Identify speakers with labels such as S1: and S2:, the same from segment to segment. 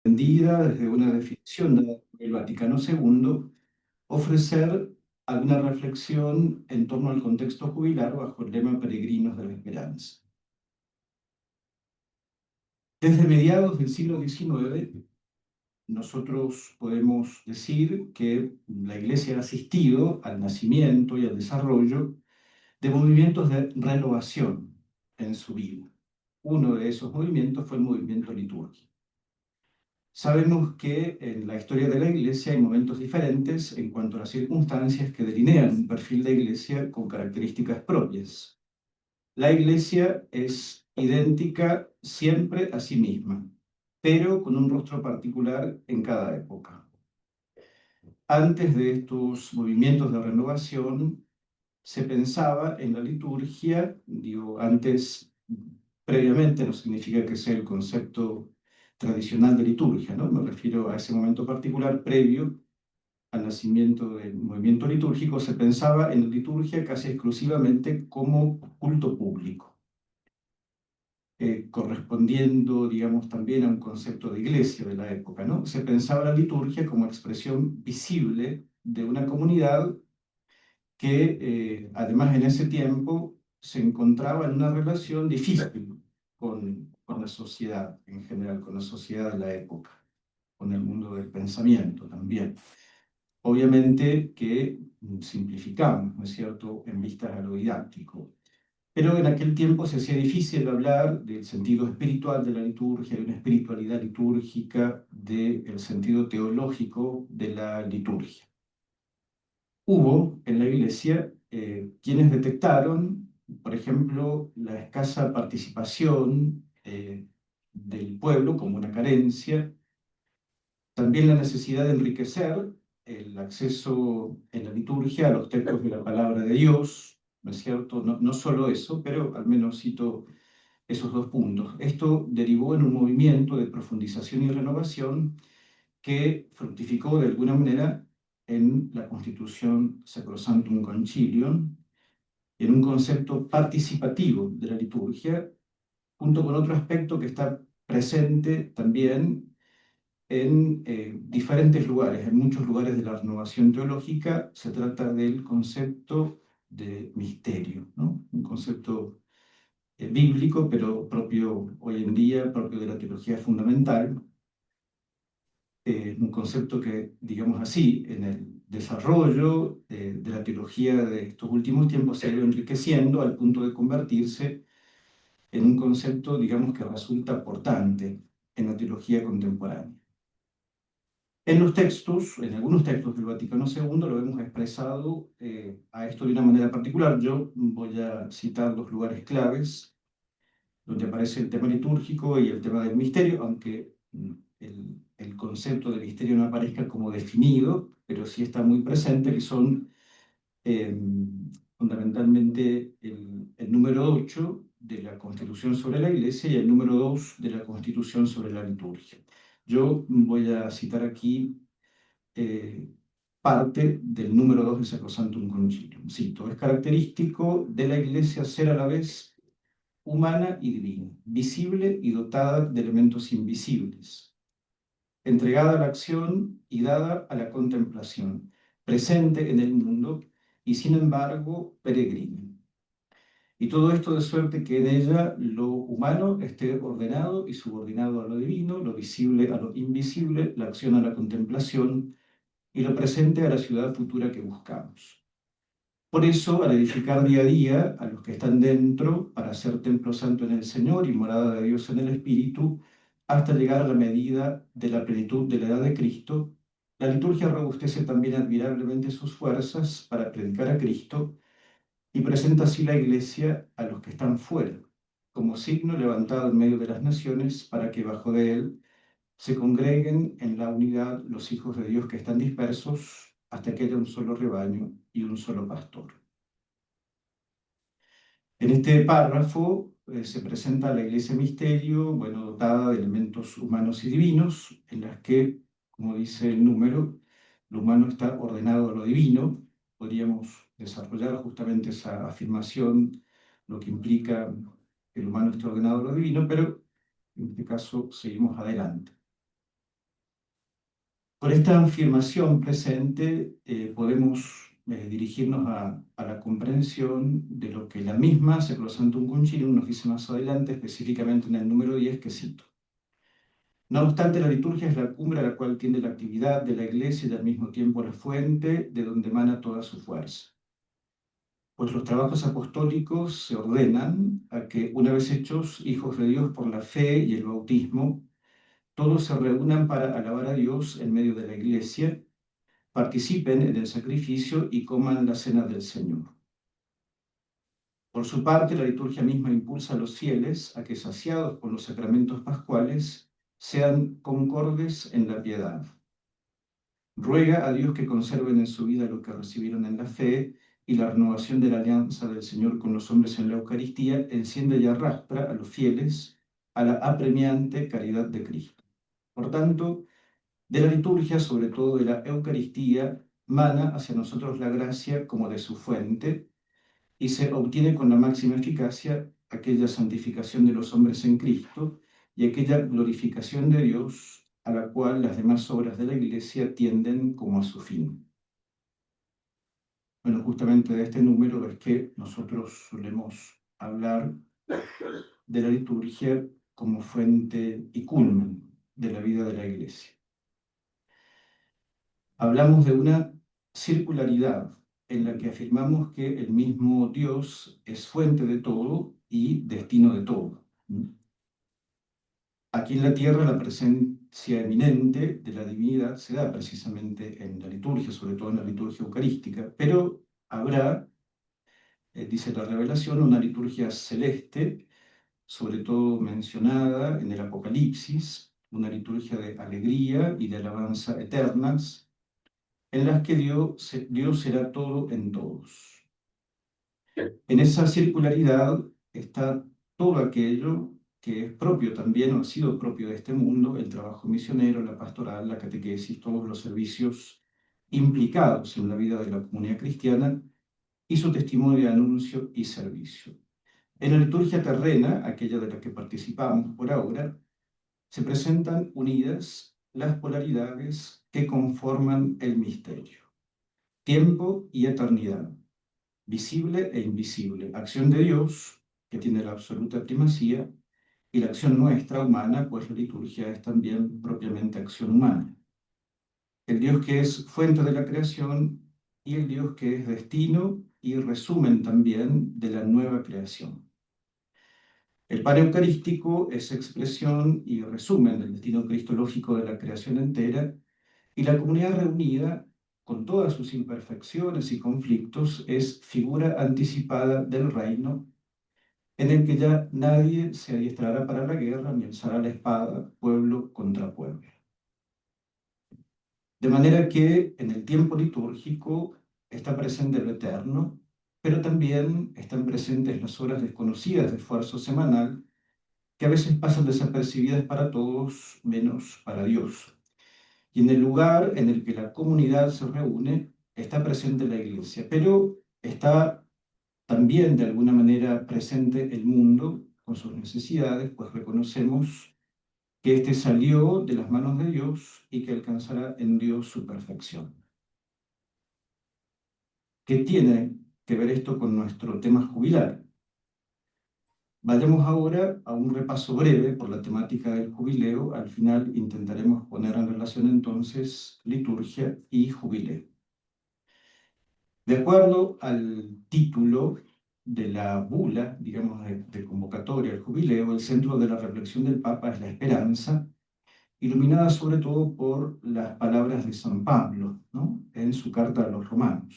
S1: entendida desde una definición del Vaticano II, ofrecer alguna reflexión en torno al contexto jubilar bajo el lema Peregrinos de la Esperanza. Desde mediados del siglo XIX, nosotros podemos decir que la Iglesia ha asistido al nacimiento y al desarrollo de movimientos de renovación en su vida. Uno de esos movimientos fue el movimiento litúrgico. Sabemos que en la historia de la Iglesia hay momentos diferentes en cuanto a las circunstancias que delinean un perfil de Iglesia con características propias. La Iglesia es idéntica siempre a sí misma, pero con un rostro particular en cada época. Antes de estos movimientos de renovación, se pensaba en la liturgia, digo, antes, previamente, no significa que sea el concepto tradicional de liturgia, ¿no? Me refiero a ese momento particular previo al nacimiento del movimiento litúrgico, se pensaba en la liturgia casi exclusivamente como culto público, correspondiendo, digamos, también a un concepto de iglesia de la época, ¿no? Se pensaba la liturgia como expresión visible de una comunidad que además en ese tiempo se encontraba en una relación difícil con la sociedad en general, con la sociedad de la época, con el mundo del pensamiento también. Obviamente que simplificamos, ¿no es cierto?, en vistas a lo didáctico. Pero en aquel tiempo se hacía difícil hablar del sentido espiritual de la liturgia, de una espiritualidad litúrgica, del sentido teológico de la liturgia. Hubo en la Iglesia quienes detectaron, por ejemplo, la escasa participación del pueblo como una carencia, también la necesidad de enriquecer el acceso en la liturgia a los textos de la palabra de Dios, ¿no es cierto? No solo eso, pero al menos cito esos dos puntos. Esto derivó en un movimiento de profundización y renovación que fructificó de alguna manera en la Constitución Sacrosanctum Concilium, en un concepto participativo de la liturgia, junto con otro aspecto que está presente también en diferentes lugares, en muchos lugares de la renovación teológica, se trata del concepto de misterio, ¿no? Un concepto bíblico, pero propio hoy en día, propio de la teología fundamental, un concepto que, digamos así, en el desarrollo de la teología de estos últimos tiempos se ha ido enriqueciendo al punto de convertirse en un concepto, digamos, que resulta portante en la teología contemporánea. En los textos, en algunos textos del Vaticano II, lo hemos expresado a esto de una manera particular. Yo voy a citar los lugares claves donde aparece el tema litúrgico y el tema del misterio, aunque el concepto de misterio no aparezca como definido, pero sí está muy presente, que son eh, fundamentalmente el número 8 de la Constitución sobre la Iglesia y el número 2 de la Constitución sobre la liturgia. Yo voy a citar aquí parte del número 2 de Sacrosanctum Concilium. Cito: es característico de la Iglesia ser a la vez humana y divina, visible y dotada de elementos invisibles, entregada a la acción y dada a la contemplación, presente en el mundo y sin embargo peregrina. Y todo esto de suerte que en ella lo humano esté ordenado y subordinado a lo divino, lo visible a lo invisible, la acción a la contemplación y lo presente a la ciudad futura que buscamos. Por eso, al edificar día a día a los que están dentro, para ser templo santo en el Señor y morada de Dios en el Espíritu, hasta llegar a la medida de la plenitud de la edad de Cristo, la liturgia robustece también admirablemente sus fuerzas para predicar a Cristo y presenta así la Iglesia a los que están fuera, como signo levantado en medio de las naciones para que bajo de él se congreguen en la unidad los hijos de Dios que están dispersos hasta que haya un solo rebaño y un solo pastor. En este párrafo se presenta la Iglesia Misterio, bueno, dotada de elementos humanos y divinos, en las que, como dice el número, lo humano está ordenado a lo divino. Podríamos desarrollar justamente esa afirmación, lo que implica que el humano está ordenado a lo divino, pero en este caso seguimos adelante. Con esta afirmación presente podemos dirigirnos a la comprensión de lo que la misma Sacrosanctum Concilium nos dice más adelante, específicamente en el número 10 que cito. No obstante, la liturgia es la cumbre a la cual tiende la actividad de la Iglesia y al mismo tiempo la fuente de donde emana toda su fuerza. Pues los trabajos apostólicos se ordenan a que, una vez hechos hijos de Dios por la fe y el bautismo, todos se reúnan para alabar a Dios en medio de la Iglesia, participen en el sacrificio y coman la cena del Señor. Por su parte, la liturgia misma impulsa a los fieles a que, saciados por los sacramentos pascuales, sean concordes en la piedad. Ruega a Dios que conserven en su vida lo que recibieron en la fe, y la renovación de la alianza del Señor con los hombres en la Eucaristía enciende y arrastra a los fieles a la apremiante caridad de Cristo. Por tanto, de la liturgia, sobre todo de la Eucaristía, mana hacia nosotros la gracia como de su fuente, y se obtiene con la máxima eficacia aquella santificación de los hombres en Cristo y aquella glorificación de Dios a la cual las demás obras de la Iglesia tienden como a su fin. Bueno, justamente de este número es que nosotros solemos hablar de la liturgia como fuente y culmen de la vida de la Iglesia. Hablamos de una circularidad en la que afirmamos que el mismo Dios es fuente de todo y destino de todo. Aquí en la tierra la presencia eminente de la divinidad se da precisamente en la liturgia, sobre todo en la liturgia eucarística, pero habrá, dice la revelación, una liturgia celeste, sobre todo mencionada en el Apocalipsis, una liturgia de alegría y de alabanza eternas, en las que Dios será todo en todos. En esa circularidad está todo aquello que es propio también, o ha sido propio de este mundo, el trabajo misionero, la pastoral, la catequesis, todos los servicios implicados en la vida de la comunidad cristiana y su testimonio de anuncio y servicio. En la liturgia terrena, aquella de la que participamos por ahora, se presentan unidas las polaridades que conforman el misterio, tiempo y eternidad, visible e invisible, acción de Dios, que tiene la absoluta primacía, y la acción nuestra, humana, pues la liturgia es también propiamente acción humana. El Dios que es fuente de la creación y el Dios que es destino y resumen también de la nueva creación. El pan eucarístico es expresión y resumen del destino cristológico de la creación entera, y la comunidad reunida, con todas sus imperfecciones y conflictos, es figura anticipada del reino, en el que ya nadie se adiestrará para la guerra ni alzará la espada, pueblo contra pueblo. De manera que en el tiempo litúrgico está presente lo eterno, pero también están presentes las horas desconocidas de esfuerzo semanal, que a veces pasan desapercibidas para todos, menos para Dios. Y en el lugar en el que la comunidad se reúne, está presente la iglesia, pero está también de alguna manera presente el mundo con sus necesidades, pues reconocemos que éste salió de las manos de Dios y que alcanzará en Dios su perfección. ¿Qué tiene que ver esto con nuestro tema jubilar? Vayamos ahora a un repaso breve por la temática del jubileo. Al final intentaremos poner en relación entonces liturgia y jubileo. De acuerdo al título de la bula, digamos, de convocatoria al jubileo, el centro de la reflexión del Papa es la esperanza, iluminada sobre todo por las palabras de San Pablo, ¿no?, en su carta a los romanos.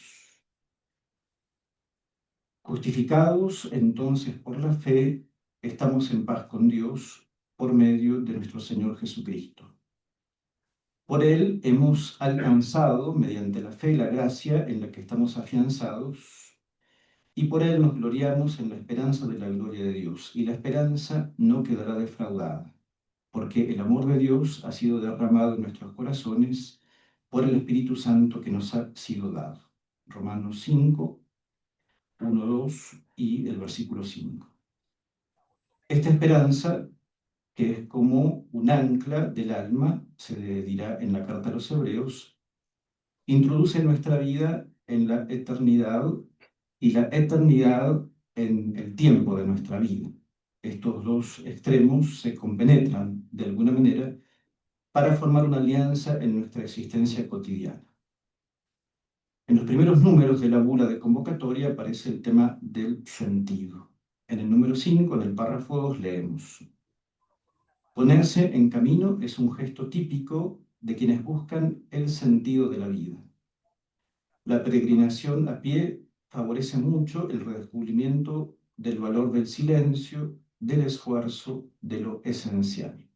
S1: Justificados entonces por la fe, estamos en paz con Dios por medio de nuestro Señor Jesucristo. Por Él hemos alcanzado, mediante la fe, la gracia en la que estamos afianzados, y por Él nos gloriamos en la esperanza de la gloria de Dios. Y la esperanza no quedará defraudada, porque el amor de Dios ha sido derramado en nuestros corazones por el Espíritu Santo que nos ha sido dado. Romanos 5, 1, 2 y el versículo 5. Esta esperanza, que es como un ancla del alma, se dirá en la Carta a los Hebreos, introduce nuestra vida en la eternidad y la eternidad en el tiempo de nuestra vida. Estos dos extremos se compenetran de alguna manera para formar una alianza en nuestra existencia cotidiana. En los primeros números de la bula de convocatoria aparece el tema del sentido. En el número 5, en el párrafo 2, leemos: ponerse en camino es un gesto típico de quienes buscan el sentido de la vida. La peregrinación a pie favorece mucho el redescubrimiento del valor del silencio, del esfuerzo, de lo esencial.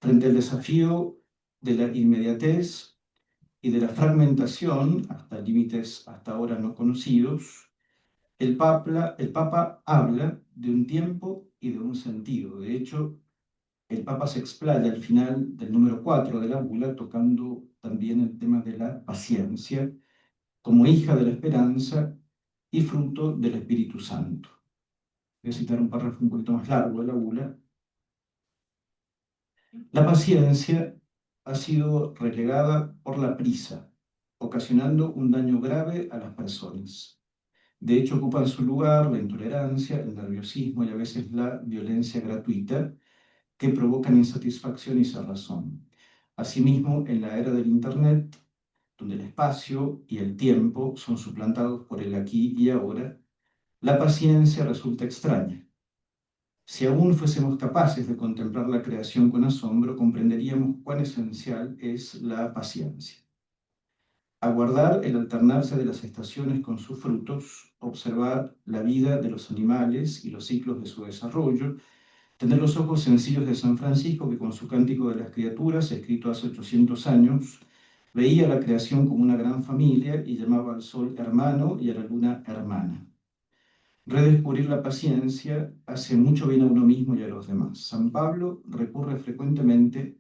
S1: Frente al desafío de la inmediatez y de la fragmentación, hasta límites hasta ahora no conocidos, el Papa habla de un tiempo y de un sentido. De hecho, el Papa se explaya al final del número 4 de la bula, tocando también el tema de la paciencia, como hija de la esperanza y fruto del Espíritu Santo. Voy a citar un párrafo un poquito más largo de la bula. La paciencia ha sido relegada por la prisa, ocasionando un daño grave a las personas. De hecho, ocupan su lugar la intolerancia, el nerviosismo y a veces la violencia gratuita que provocan insatisfacción y cerrazón. Asimismo, en la era del Internet, donde el espacio y el tiempo son suplantados por el aquí y ahora, la paciencia resulta extraña. Si aún fuésemos capaces de contemplar la creación con asombro, comprenderíamos cuán esencial es la paciencia. Aguardar el alternarse de las estaciones con sus frutos, observar la vida de los animales y los ciclos de su desarrollo, tener los ojos sencillos de San Francisco, que con su Cántico de las Criaturas, escrito hace 800 años, veía la creación como una gran familia y llamaba al sol hermano y a la luna hermana. Redescubrir la paciencia hace mucho bien a uno mismo y a los demás. San Pablo recurre frecuentemente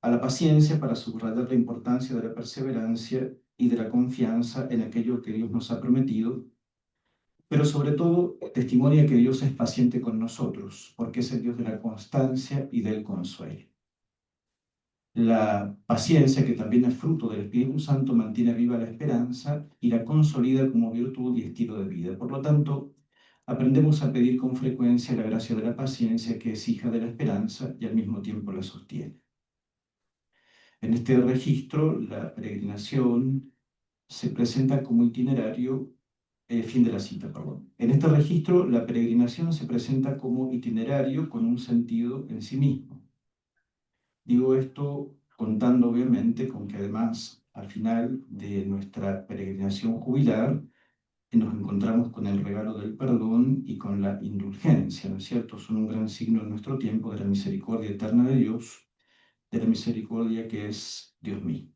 S1: a la paciencia para subrayar la importancia de la perseverancia y de la confianza en aquello que Dios nos ha prometido, pero sobre todo testimonia que Dios es paciente con nosotros, porque es el Dios de la constancia y del consuelo. La paciencia, que también es fruto del Espíritu Santo, mantiene viva la esperanza y la consolida como virtud y estilo de vida. Por lo tanto, aprendemos a pedir con frecuencia la gracia de la paciencia, que es hija de la esperanza y al mismo tiempo la sostiene. En este registro, la peregrinación se presenta como itinerario, fin de la cita, perdón. En este registro, la peregrinación se presenta como itinerario con un sentido en sí mismo. Digo esto contando obviamente con que además al final de nuestra peregrinación jubilar nos encontramos con el regalo del perdón y con la indulgencia, ¿no es cierto? Son un gran signo en nuestro tiempo de la misericordia eterna de Dios, de la misericordia que es Dios mismo.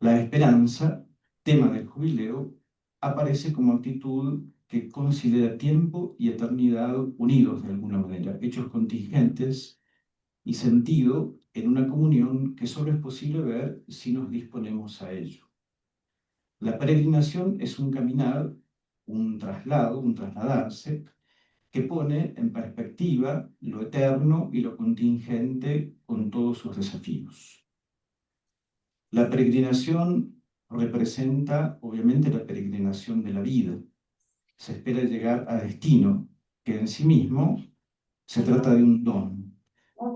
S1: La esperanza, tema del jubileo, aparece como actitud que considera tiempo y eternidad unidos de alguna manera, hechos contingentes y sentido en una comunión que solo es posible ver si nos disponemos a ello. La peregrinación es un caminar, un traslado, un trasladarse, que pone en perspectiva lo eterno y lo contingente con todos sus desafíos. La peregrinación representa, obviamente, la peregrinación de la vida. Se espera llegar a destino, que en sí mismo se trata de un don.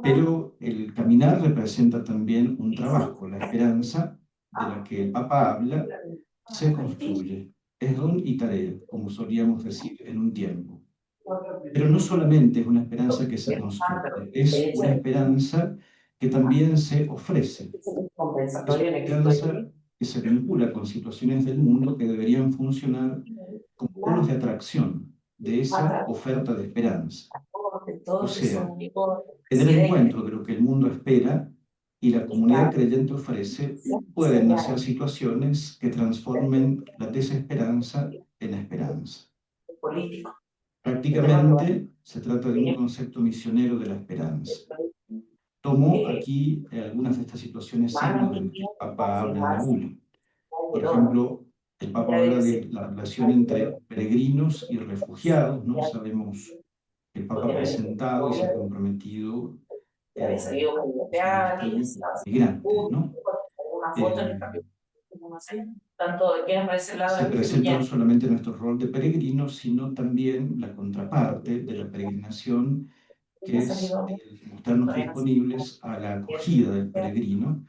S1: Pero el caminar representa también un trabajo. La esperanza de la que el Papa habla se construye. Es don y tarea, como solíamos decir en un tiempo. Pero no solamente es una esperanza que se construye, es una esperanza que también se ofrece. Es una esperanza que se vincula con situaciones del mundo que deberían funcionar como polos de atracción de esa oferta de esperanza. O sea, en el encuentro de lo que el mundo espera y la comunidad creyente ofrece, pueden nacer situaciones que transformen la desesperanza en esperanza. Prácticamente se trata de un concepto misionero de la esperanza. Tomo aquí algunas de estas situaciones signos de las que el Papa habla en la bula. Por ejemplo, el Papa habla de la relación entre peregrinos y refugiados, ¿no? Sabemos que el Papa ha presentado y se ha comprometido
S2: que había salido con Europeanis,
S1: migrantes, ¿no?
S2: una foto en el cambio, no sé, tanto de que es para ese lado
S1: Se
S2: de
S1: presenta no
S2: Sevilla.
S1: solamente nuestro rol de peregrinos, sino también la contraparte de la peregrinación,
S2: Ha
S1: que es
S2: salido
S1: el mostrarnos
S2: todavía no sé,
S1: disponibles a la acogida del peregrino,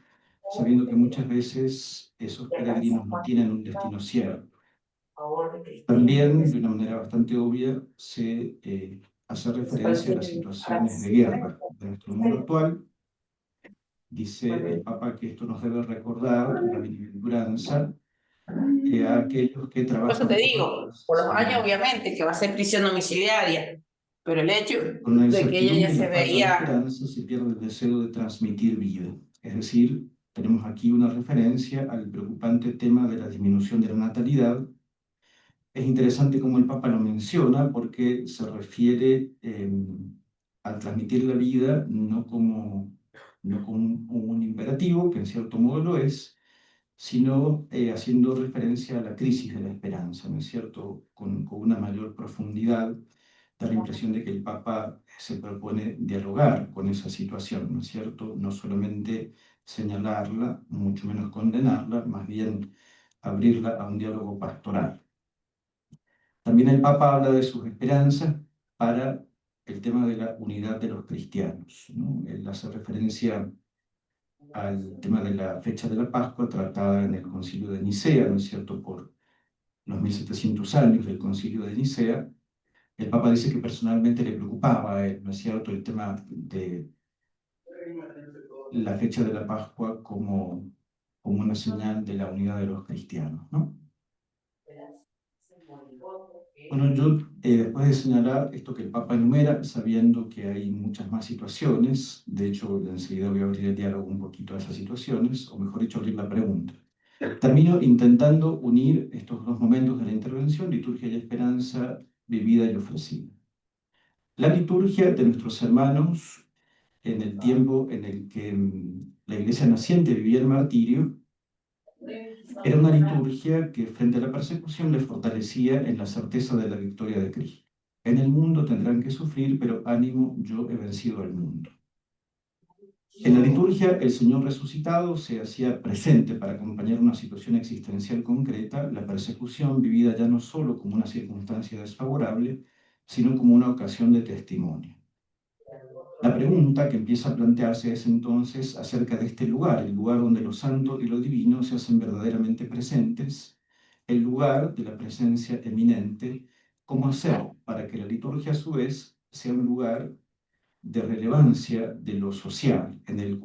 S1: sabiendo que muchas veces esos peregrinos no tienen un destino cierto.
S2: favor de Cristina,
S1: También, de una manera bastante obvia, se hace referencia a las situaciones de guerra de nuestro mundo actual. Dice el Papa que esto nos debe recordar la bienaventuranza a aquellos que
S2: por eso
S1: trabajan
S2: te
S1: por la
S2: digo,
S1: paz,
S2: por los años
S1: sabiendo
S2: obviamente que va a ser prisión domiciliaria, pero el hecho
S1: con la
S2: de que ella ya
S1: incertidumbre y
S2: se
S1: la falta de
S2: veía,
S1: esperanza se pierde el deseo de transmitir vida. Es decir, tenemos aquí una referencia al preocupante tema de la disminución de la natalidad. Es interesante cómo el Papa lo menciona porque se refiere a transmitir la vida no como un imperativo, que en cierto modo lo es, sino haciendo referencia a la crisis de la esperanza, ¿no es cierto? Con una mayor profundidad, da la impresión de que el Papa se propone dialogar con esa situación, ¿no es cierto? No solamente señalarla, mucho menos condenarla, más bien abrirla a un diálogo pastoral. También el Papa habla de sus esperanzas para el tema de la unidad de los cristianos, ¿no? Él hace referencia al tema de la fecha de la Pascua tratada en el Concilio de Nicea, ¿no es cierto?, por los 1700 años del Concilio de Nicea. El Papa dice que personalmente le preocupaba a él, ¿no es cierto?, el tema de la fecha de la Pascua como una señal de la unidad de los cristianos, ¿no? Bueno, yo después de señalar esto que el Papa enumera, sabiendo que hay muchas más situaciones, de hecho enseguida voy a abrir el diálogo un poquito a esas situaciones, o mejor dicho, abrir la pregunta. Termino intentando unir estos dos momentos de la intervención, liturgia y esperanza, vivida y ofrecida. La liturgia de nuestros hermanos en el tiempo en el que la iglesia naciente vivía el martirio, era una liturgia que frente a la persecución les fortalecía en la certeza de la victoria de Cristo. En el mundo tendrán que sufrir, pero ánimo, yo he vencido al mundo. En la liturgia, el Señor resucitado se hacía presente para acompañar una situación existencial concreta, la persecución vivida ya no solo como una circunstancia desfavorable, sino como una ocasión de testimonio. La pregunta que empieza a plantearse es entonces acerca de este lugar, el lugar donde lo santo y lo divino se hacen verdaderamente presentes, el lugar de la presencia eminente, cómo hacer para que la liturgia a su vez sea un lugar de relevancia de lo social, en el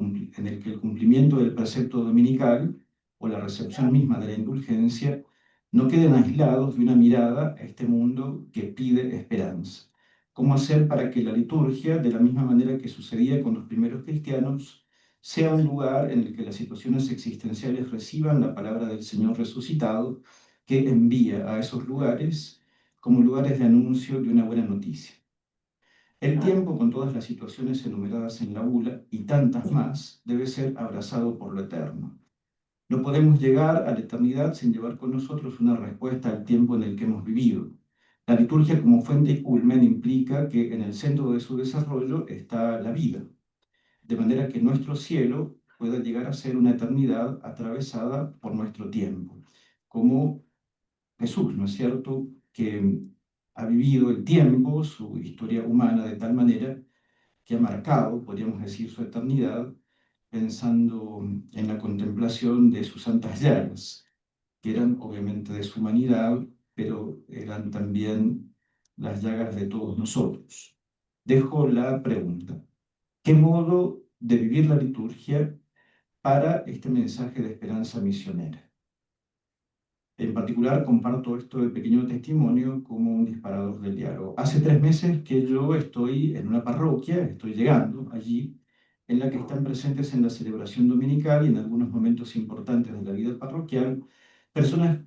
S1: que el cumplimiento del precepto dominical o la recepción misma de la indulgencia no queden aislados de una mirada a este mundo que pide esperanza. ¿Cómo hacer para que la liturgia, de la misma manera que sucedía con los primeros cristianos, sea un lugar en el que las situaciones existenciales reciban la palabra del Señor resucitado, que envía a esos lugares como lugares de anuncio de una buena noticia? El tiempo, con todas las situaciones enumeradas en la bula y tantas más, debe ser abrazado por lo eterno. No podemos llegar a la eternidad sin llevar con nosotros una respuesta al tiempo en el que hemos vivido. La liturgia como fuente y culmen implica que en el centro de su desarrollo está la vida, de manera que nuestro cielo pueda llegar a ser una eternidad atravesada por nuestro tiempo, como Jesús, ¿no es cierto?, que ha vivido el tiempo, su historia humana, de tal manera que ha marcado, podríamos decir, su eternidad, pensando en la contemplación de sus santas llagas, que eran obviamente de su humanidad, pero eran también las llagas de todos nosotros. Dejo la pregunta: ¿qué modo de vivir la liturgia para este mensaje de esperanza misionera? En particular, comparto esto de pequeño testimonio como un disparador del diálogo. Hace 3 meses que yo estoy en una parroquia, estoy llegando allí, en la que están presentes en la celebración dominical y en algunos momentos importantes de la vida parroquial, personas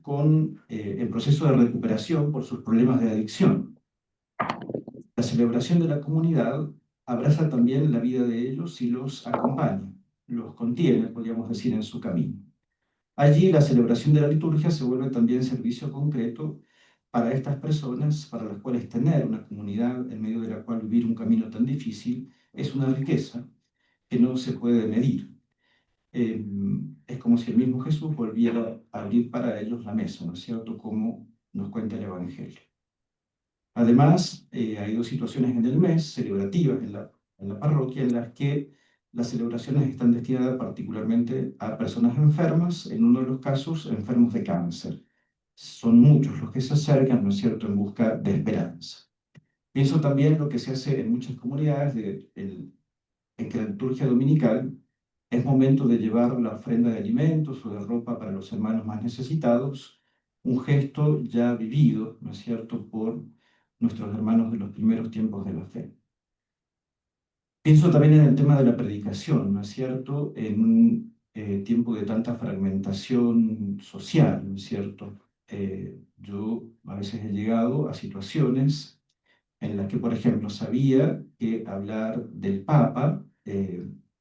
S1: en proceso de recuperación por sus problemas de adicción. La celebración de la comunidad abraza también la vida de ellos y los acompaña, los contiene, podríamos decir, en su camino. Allí la celebración de la liturgia se vuelve también servicio concreto para estas personas, para las cuales tener una comunidad en medio de la cual vivir un camino tan difícil es una riqueza, que no se puede medir. Es como si el mismo Jesús volviera a abrir para ellos la mesa, ¿no es cierto?, como nos cuenta el Evangelio. Además, hay dos situaciones en el mes celebrativas en la parroquia en las que las celebraciones están destinadas particularmente a personas enfermas, en uno de los casos enfermos de cáncer. Son muchos los que se acercan, ¿no es cierto?, en busca de esperanza. Pienso también lo que se hace en muchas comunidades en que la liturgia dominical es momento de llevar la ofrenda de alimentos o de ropa para los hermanos más necesitados, un gesto ya vivido, ¿no es cierto?, por nuestros hermanos de los primeros tiempos de la fe. Pienso también en el tema de la predicación, ¿no es cierto?, en un tiempo de tanta fragmentación social, ¿no es cierto? Yo a veces he llegado a situaciones en las que, por ejemplo, sabía que hablar del Papa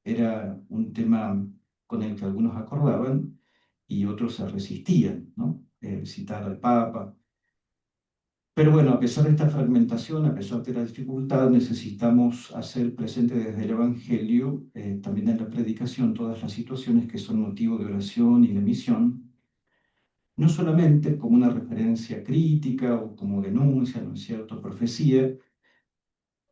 S1: era un tema con el que algunos acordaban y otros se resistían, ¿no? Citar al Papa. Pero bueno, a pesar de esta fragmentación, a pesar de la dificultad, necesitamos hacer presente desde el Evangelio, también en la predicación, todas las situaciones que son motivo de oración y de misión, no solamente como una referencia crítica o como denuncia, ¿no es cierto?, profecía,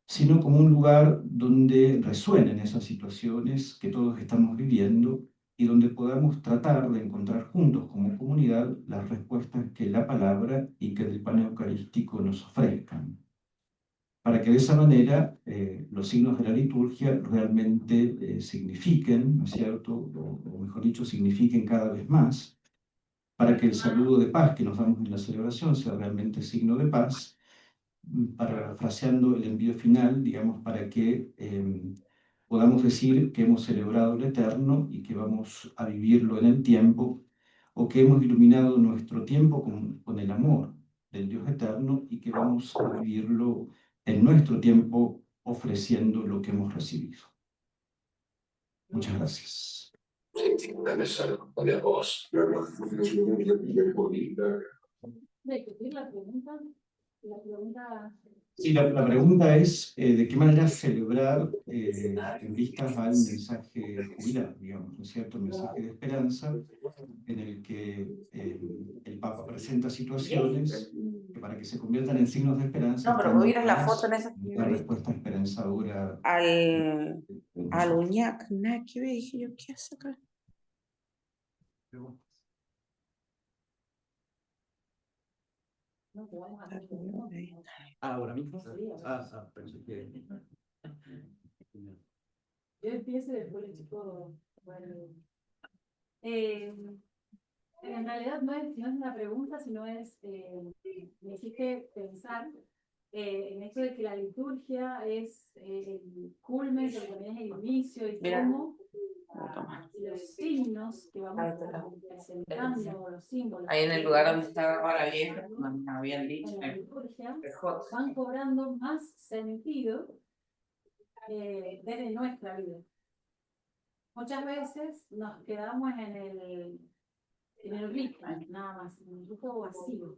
S1: sino como un lugar donde resuenen esas situaciones que todos estamos viviendo y donde podamos tratar de encontrar juntos como comunidad las respuestas que la palabra y que el pan eucarístico nos ofrezcan, para que de esa manera los signos de la liturgia realmente signifiquen, ¿no es cierto?, o mejor dicho, signifiquen cada vez más, para que el saludo de paz que nos damos en la celebración sea realmente signo de paz, parafraseando el envío final, digamos, para que podamos decir que hemos celebrado el eterno y que vamos a vivirlo en el tiempo, o que hemos iluminado nuestro tiempo con el amor del Dios eterno y que vamos a vivirlo en nuestro tiempo ofreciendo lo que hemos recibido. Muchas gracias. Sí, la pregunta es de qué manera celebrar en vistas al mensaje jubilar, digamos, ¿no es cierto? El mensaje de esperanza en el que el Papa presenta situaciones que para que se conviertan en signos de esperanza
S3: No, pero
S1: están
S3: vos vieras la foto
S1: llamadas
S3: en esa
S1: a una respuesta esperanzadora
S3: al
S1: de nosotros.
S3: Uñac, nada que ver, dije yo, ¿qué hace acá?
S1: Ahora mismo. Pensé que.
S2: Yo empiezo y después el chico. Bueno. En realidad no es una pregunta, sino es, me hiciste pensar en esto de que la liturgia es el culmen, pero también es el inicio y
S3: Mira.
S2: cómo los signos que vamos presentando, los símbolos.
S3: Ahí en el lugar donde estaba ahora vieja, me habían dicho.
S2: En la liturgia van cobrando más sentido desde nuestra vida. Muchas veces nos quedamos en el rito, nada más, en el rito vacío.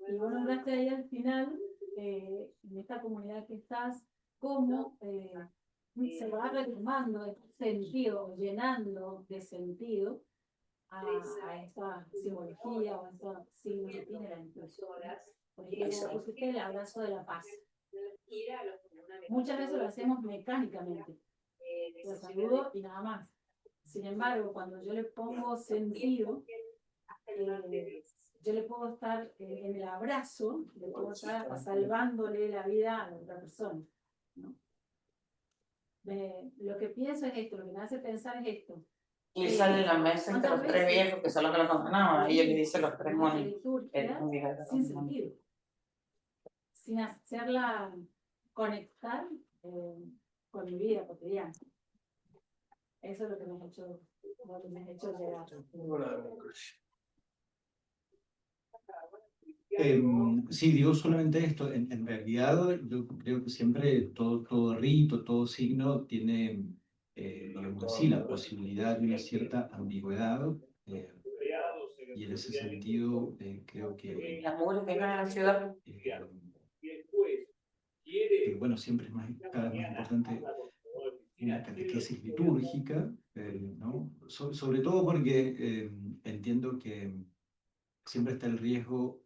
S2: Y vos nombraste ahí al final, en esta comunidad que estás, cómo se va retomando este sentido, llenando de sentido a esta simbología o a esta signo que tiene la liturgia. Por ejemplo, pusiste el abrazo de la paz. Muchas veces lo hacemos mecánicamente. Lo saludo y nada más. Sin embargo, cuando yo le pongo sentido, yo le puedo estar en el abrazo, le puedo estar salvándole la vida a la otra persona, ¿no? Lo que pienso es esto, lo que me hace pensar es esto.
S3: Y sale la mesa entre los tres viejos que son los que lo condenaban. Ella le dice los tres monos.
S2: Sin sentido. Sin hacerla conectar con mi vida cotidiana. Eso es lo que me ha hecho llegar.
S1: Sí, digo solamente esto. En realidad, yo creo que siempre todo rito, todo signo tiene, digamos así, la posibilidad de una cierta ambigüedad. Y en ese sentido, creo que.
S3: Las mujeres que viven en la ciudad.
S1: Bueno, siempre es cada vez más importante una catequesis litúrgica, ¿no? Sobre todo porque entiendo que siempre está el riesgo,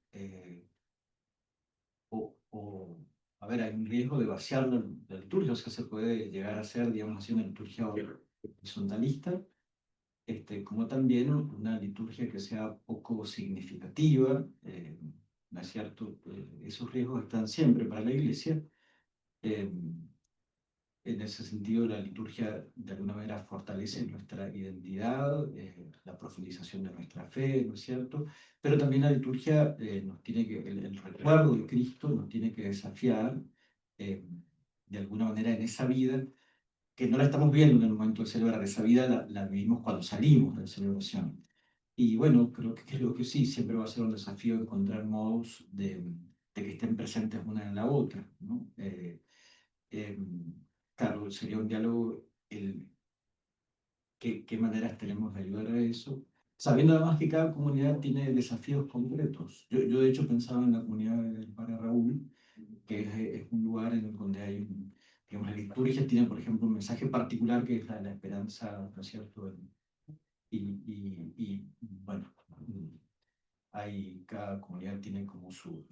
S1: a ver, hay un riesgo de vaciar la liturgia, o sea, se puede llegar a ser, digamos así, una liturgia horizontalista, como también una liturgia que sea poco significativa, ¿no es cierto? Esos riesgos están siempre para la Iglesia. eh, en ese sentido, la liturgia de alguna manera fortalece nuestra identidad, la profundización de nuestra fe, ¿no es cierto? Pero también la liturgia nos tiene que, el recuerdo de Cristo nos tiene que desafiar de alguna manera en esa vida, que no la estamos viendo en el momento de celebrar, esa vida la vivimos cuando salimos de la celebración. Y bueno, creo que sí, siempre va a ser un desafío encontrar modos de que estén presentes una en la otra, ¿no? Eh, claro, sería un diálogo, qué maneras tenemos de ayudar a eso, sabiendo además que cada comunidad tiene desafíos concretos. Yo de hecho pensaba en la comunidad del Padre Raúl, que es un lugar en donde hay, digamos, la liturgia tiene, por ejemplo, un mensaje particular que es la esperanza, ¿no es cierto? Bueno, cada comunidad tiene como su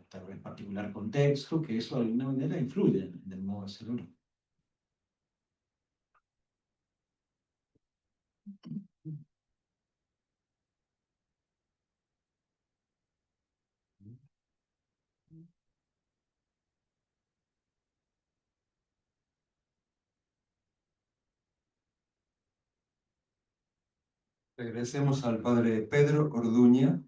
S1: tal vez particular contexto, que eso de alguna manera influye en el modo de celebrar.
S4: Agradecemos al padre Pedro Orduña,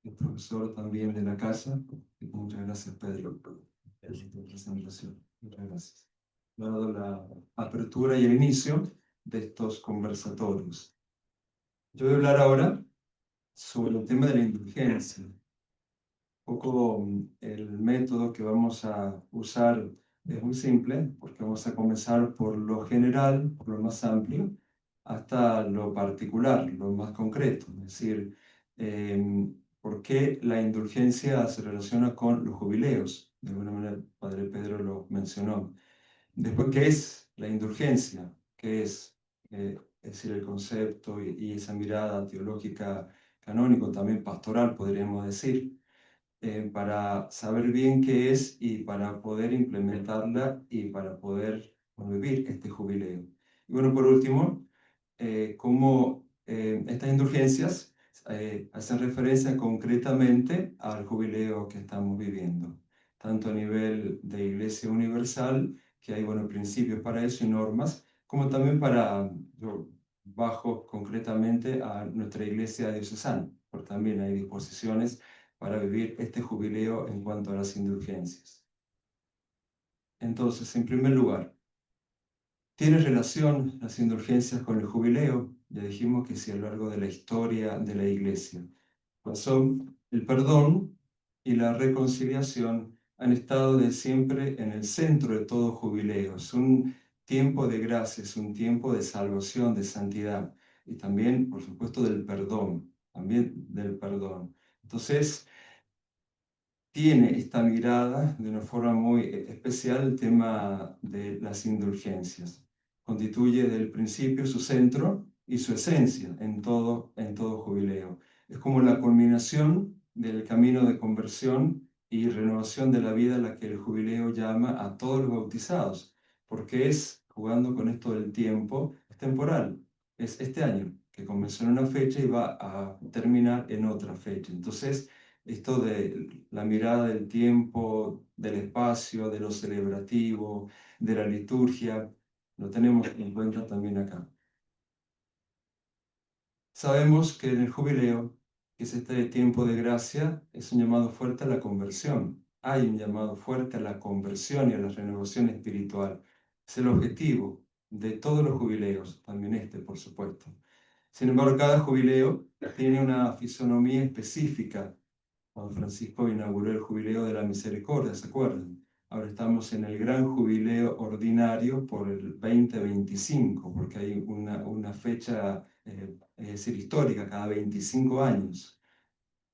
S4: el profesor también de la casa. Muchas gracias, Pedro, por esta presentación. Muchas gracias. Me ha dado la apertura y el inicio de estos conversatorios. Yo voy a hablar ahora sobre el tema de la indulgencia. Un poco el método que vamos a usar es muy simple, porque vamos a comenzar por lo general, por lo más amplio, hasta lo particular, lo más concreto. Es decir, por qué la indulgencia se relaciona con los jubileos. De alguna manera, el padre Pedro lo mencionó. Después, ¿qué es la indulgencia? ¿Qué es? Es decir, el concepto y esa mirada teológica canónico, también pastoral, podríamos decir, para saber bien qué es y para poder implementarla y para poder vivir este jubileo. Y bueno, por último, cómo estas indulgencias hacen referencia concretamente al jubileo que estamos viviendo, tanto a nivel de Iglesia Universal, que hay principios para eso y normas, como también para, yo bajo concretamente a nuestra Iglesia diocesana, porque también hay disposiciones para vivir este jubileo en cuanto a las indulgencias. Entonces, en primer lugar, ¿tiene relación las indulgencias con el jubileo? Ya dijimos que sí, a lo largo de la historia de la Iglesia. Pues son el perdón y la reconciliación han estado de siempre en el centro de todo jubileo. Es un tiempo de gracia, es un tiempo de salvación, de santidad y también, por supuesto, del perdón, también del perdón. Entonces, tiene esta mirada de una forma muy especial el tema de las indulgencias. Constituye desde el principio su centro y su esencia en todo jubileo. Es como la culminación del camino de conversión y renovación de la vida a la que el jubileo llama a todos los bautizados, porque es, jugando con esto del tiempo, es temporal. Es este año que comenzó en una fecha y va a terminar en otra fecha. Entonces, esto de la mirada del tiempo, del espacio, de lo celebrativo, de la liturgia, lo tenemos en cuenta también acá. Sabemos que en el jubileo, que es este tiempo de gracia, es un llamado fuerte a la conversión. Hay un llamado fuerte a la conversión y a la renovación espiritual. Es el objetivo de todos los jubileos, también este, por supuesto. Sin embargo, cada jubileo tiene una fisonomía específica. Juan Francisco inauguró el Jubileo de la Misericordia, ¿se acuerdan? Ahora estamos en el gran jubileo ordinario por el 2025, porque hay una fecha, es decir, histórica, cada 25 años,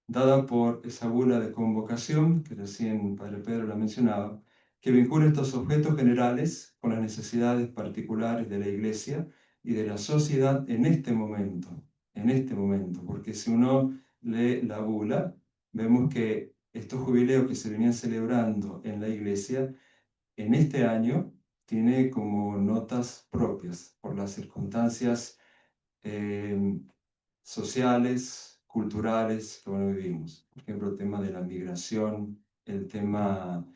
S4: dada por esa bula de convocación, que recién Padre Pedro la mencionaba, que vincula estos objetos generales con las necesidades particulares de la Iglesia y de la sociedad en este momento, porque si uno lee la bula, vemos que estos jubileos que se venían celebrando en la Iglesia, en este año, tiene como notas propias por las circunstancias sociales, culturales que bueno vivimos. Por ejemplo, el tema de la migración, el tema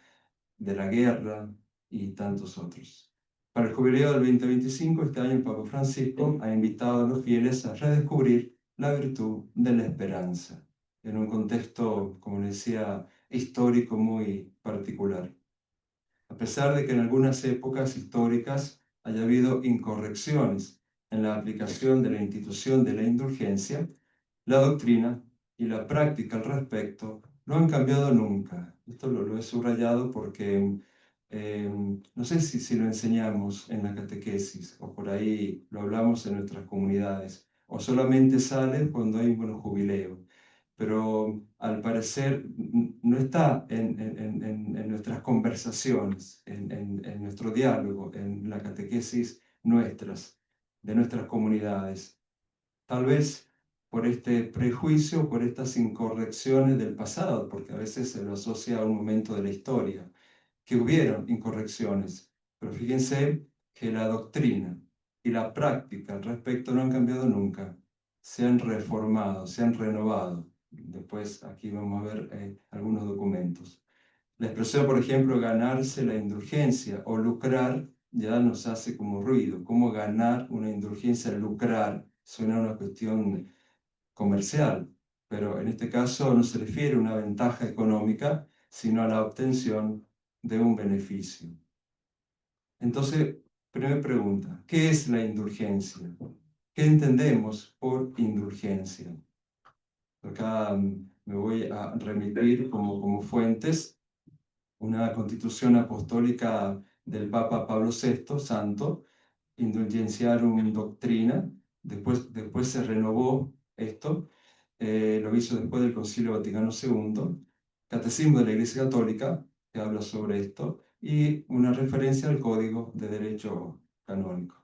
S4: de la guerra y tantos otros. Para el jubileo del 2025, este año el Papa Francisco ha invitado a los fieles a redescubrir la virtud de la esperanza, en un contexto, como decía, histórico muy particular. A pesar de que en algunas épocas históricas haya habido incorrecciones en la aplicación de la institución de la indulgencia, la doctrina y la práctica al respecto no han cambiado nunca. Esto lo he subrayado porque no sé si lo enseñamos en la catequesis o por ahí lo hablamos en nuestras comunidades o solamente sale cuando hay un jubileo. Pero al parecer no está en nuestras conversaciones, en nuestro diálogo, en la catequesis nuestras, de nuestras comunidades. Tal vez por este prejuicio, por estas incorrecciones del pasado, porque a veces se lo asocia a un momento de la historia, que hubieron incorrecciones. Pero fíjense que la doctrina y la práctica al respecto no han cambiado nunca, se han reformado, se han renovado. Después aquí vamos a ver algunos documentos. La expresión, por ejemplo, ganarse la indulgencia o lucrar ya nos hace como ruido. ¿Cómo ganar una indulgencia? Lucrar suena a una cuestión comercial, pero en este caso no se refiere a una ventaja económica, sino a la obtención de un beneficio. Entonces, primera pregunta, ¿qué es la indulgencia? ¿Qué entendemos por indulgencia? Acá me voy a remitir como fuentes una constitución apostólica del Papa Pablo VI, santo, Indulgenciarum Doctrina, después se renovó esto, lo hizo después del Concilio Vaticano II, Catecismo de la Iglesia Católica, que habla sobre esto, y una referencia al Código de Derecho Canónico.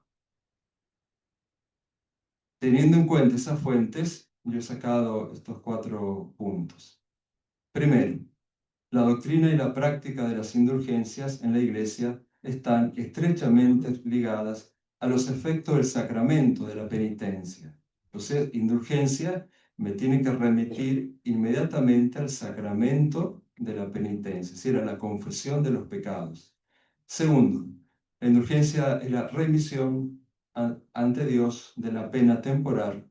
S4: Teniendo en cuenta esas fuentes, yo he sacado estos 4 puntos. Primero, la doctrina y la práctica de las indulgencias en la Iglesia están estrechamente ligadas a los efectos del sacramento de la penitencia. Entonces, indulgencia me tiene que remitir inmediatamente al sacramento de la penitencia, es decir, a la confesión de los pecados. Segundo, la indulgencia es la remisión ante Dios de la pena temporal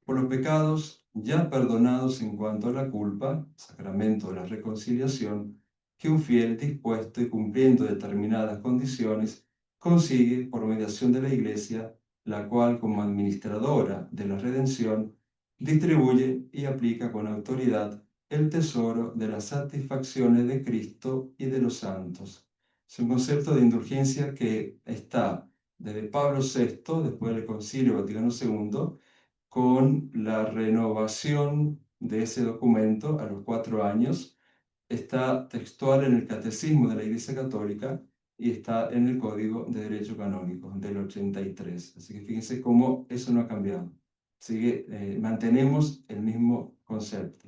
S4: por los pecados ya perdonados en cuanto a la culpa, sacramento de la reconciliación, que un fiel dispuesto y cumpliendo determinadas condiciones consigue por mediación de la Iglesia, la cual como administradora de la redención distribuye y aplica con autoridad el tesoro de las satisfacciones de Cristo y de los santos. Es un concepto de indulgencia que está desde Pablo VI, después del Concilio Vaticano II, con la renovación de ese documento a los 4 años. Está textual en el Catecismo de la Iglesia Católica y está en el Código de Derecho Canónico del 83. Así que fíjense cómo eso no ha cambiado. Mantenemos el mismo concepto.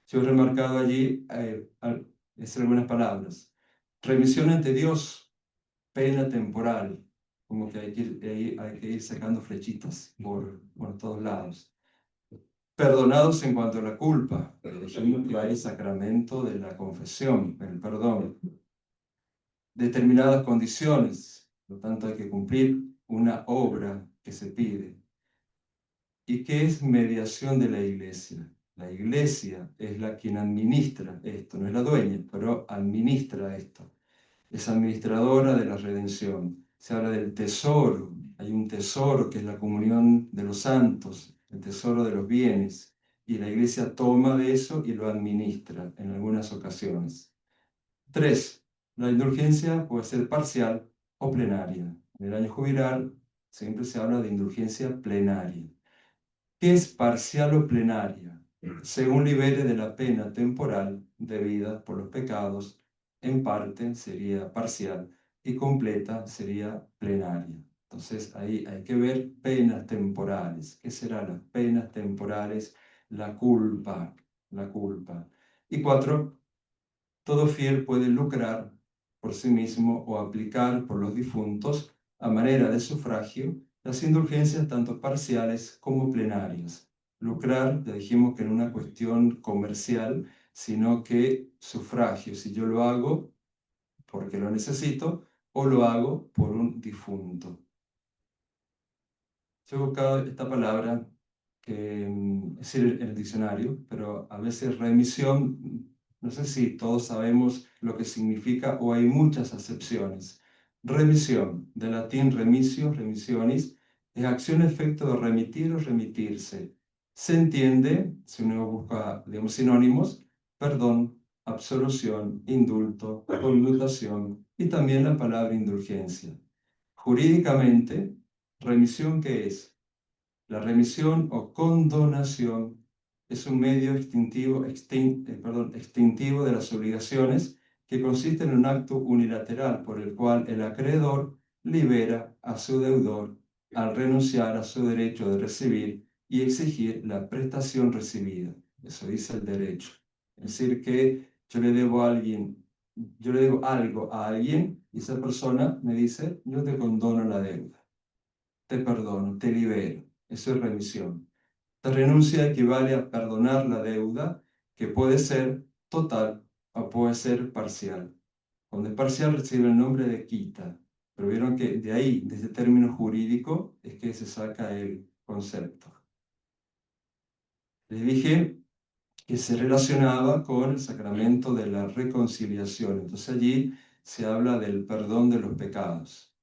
S4: Yo he remarcado allí algunas palabras. Remisión ante Dios, pena temporal, como que hay que ir sacando flechitas por todos lados. Perdonados en cuanto a la culpa, dijimos que hay el sacramento de la confesión, el perdón. Determinadas condiciones, por lo tanto hay que cumplir una obra que se pide. ¿Y qué es mediación de la Iglesia? La Iglesia es la quien administra esto, no es la dueña, pero administra esto. Es administradora de la redención. Se habla del tesoro. Hay un tesoro que es la comunión de los santos, el tesoro de los bienes. Y la Iglesia toma de eso y lo administra en algunas ocasiones. 3. La indulgencia puede ser parcial o plenaria. En el año jubilar siempre se habla de indulgencia plenaria. ¿Qué es parcial o plenaria? Según libere de la pena temporal debida por los pecados en parte sería parcial y completa sería plenaria. Entonces ahí hay que ver penas temporales. ¿Qué serán las penas temporales? La culpa, la culpa. Y 4, todo fiel puede lucrar por sí mismo o aplicar por los difuntos a manera de sufragio las indulgencias tanto parciales como plenarias. Lucrar, ya dijimos que en una cuestión comercial, sino que sufragio, si yo lo hago porque lo necesito o lo hago por un difunto. Yo he buscado esta palabra que es en el diccionario, pero a veces remisión, no sé si todos sabemos lo que significa o hay muchas acepciones. Remisión, del latín remisio, remisionis, es acción efecto de remitir o remitirse. Se entiende, si uno busca, digamos, sinónimos, perdón, absolución, indulto, conmutación y también la palabra indulgencia. Jurídicamente, ¿remisión qué es? La remisión o condonación es un medio extintivo de las obligaciones que consiste en un acto unilateral por el cual el acreedor libera a su deudor al renunciar a su derecho de recibir y exigir la prestación recibida. Eso dice el derecho. Es decir, que yo le debo algo a alguien y esa persona me dice, yo te condono la deuda, te perdono, te libero. Eso es remisión. La renuncia equivale a perdonar la deuda, que puede ser total o puede ser parcial. Cuando es parcial recibe el nombre de quita, pero vieron que de ahí, de ese término jurídico, es que se saca el concepto. Les dije que se relacionaba con el sacramento de la reconciliación. Entonces allí se habla del perdón de los pecados.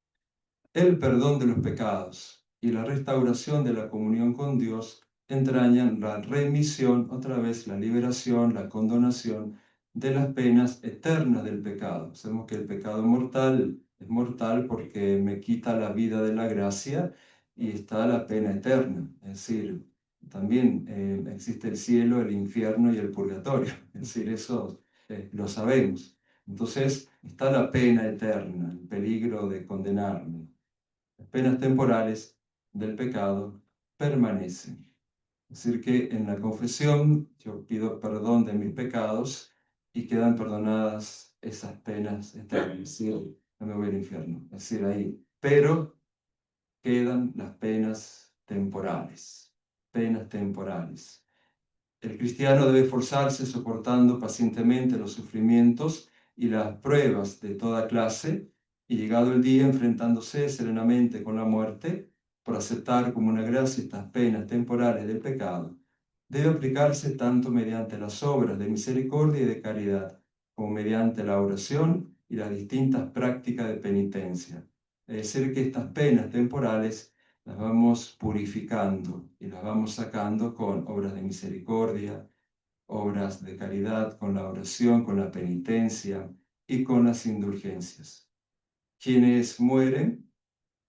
S4: El perdón de los pecados y la restauración de la comunión con Dios entrañan la remisión, otra vez la liberación, la condonación de las penas eternas del pecado. Sabemos que el pecado mortal es mortal porque me quita la vida de la gracia y está la pena eterna. Es decir, también existe el cielo, el infierno y el purgatorio. Es decir, eso lo sabemos. Entonces está la pena eterna, el peligro de condenarme. Las penas temporales del pecado permanecen. Es decir, que en la confesión yo pido perdón de mis pecados y quedan perdonadas esas penas eternas. Es decir, no me voy al infierno. Es decir, ahí. Pero quedan las penas temporales. Penas temporales. El cristiano debe esforzarse soportando pacientemente los sufrimientos y las pruebas de toda clase, y llegado el día enfrentándose serenamente con la muerte, por aceptar como una gracia estas penas temporales del pecado, debe aplicarse tanto mediante las obras de misericordia y de caridad, como mediante la oración y las distintas prácticas de penitencia. Es decir, que estas penas temporales las vamos purificando y las vamos sacando con obras de misericordia, obras de caridad, con la oración, con la penitencia y con las indulgencias. Quienes mueren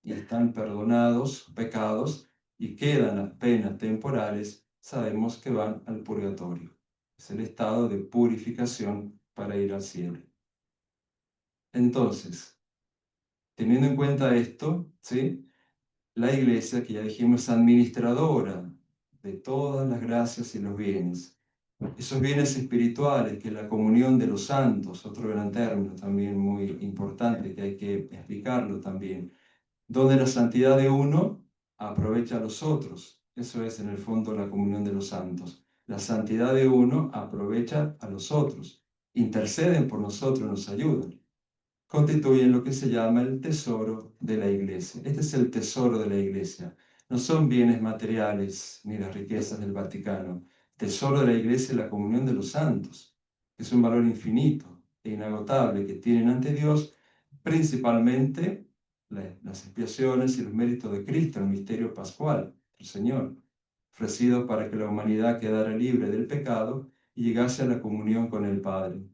S4: y están perdonados pecados y quedan las penas temporales, sabemos que van al purgatorio. Es el estado de purificación para ir al cielo. Entonces, teniendo en cuenta esto, ¿sí?, la Iglesia, que ya dijimos, es administradora de todas las gracias y los bienes. Esos bienes espirituales, que es la comunión de los santos, otro gran término también muy importante que hay que explicarlo también, donde la santidad de uno aprovecha a los otros. Eso es en el fondo la comunión de los santos. La santidad de uno aprovecha a los otros, interceden por nosotros, nos ayudan, constituyen lo que se llama el tesoro de la Iglesia. Este es el tesoro de la Iglesia. No son bienes materiales ni las riquezas del Vaticano. Tesoro de la Iglesia es la comunión de los santos, que es un valor infinito e inagotable que tienen ante Dios principalmente las expiaciones y los méritos de Cristo, el misterio pascual, el Señor, ofrecido para que la humanidad quedara libre del pecado y llegase a la comunión con el Padre.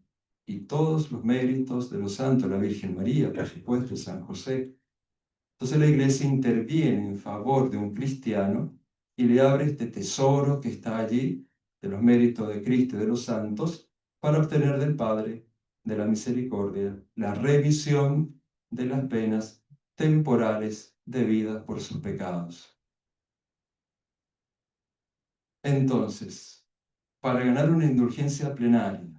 S4: Y todos los méritos de los santos, la Virgen María, por supuesto, San José. Entonces la Iglesia interviene en favor de un cristiano y le abre este tesoro que está allí, de los méritos de Cristo y de los santos, para obtener del Padre de la misericordia, la remisión de las penas temporales debidas por sus pecados. Entonces, para ganar una indulgencia plenaria,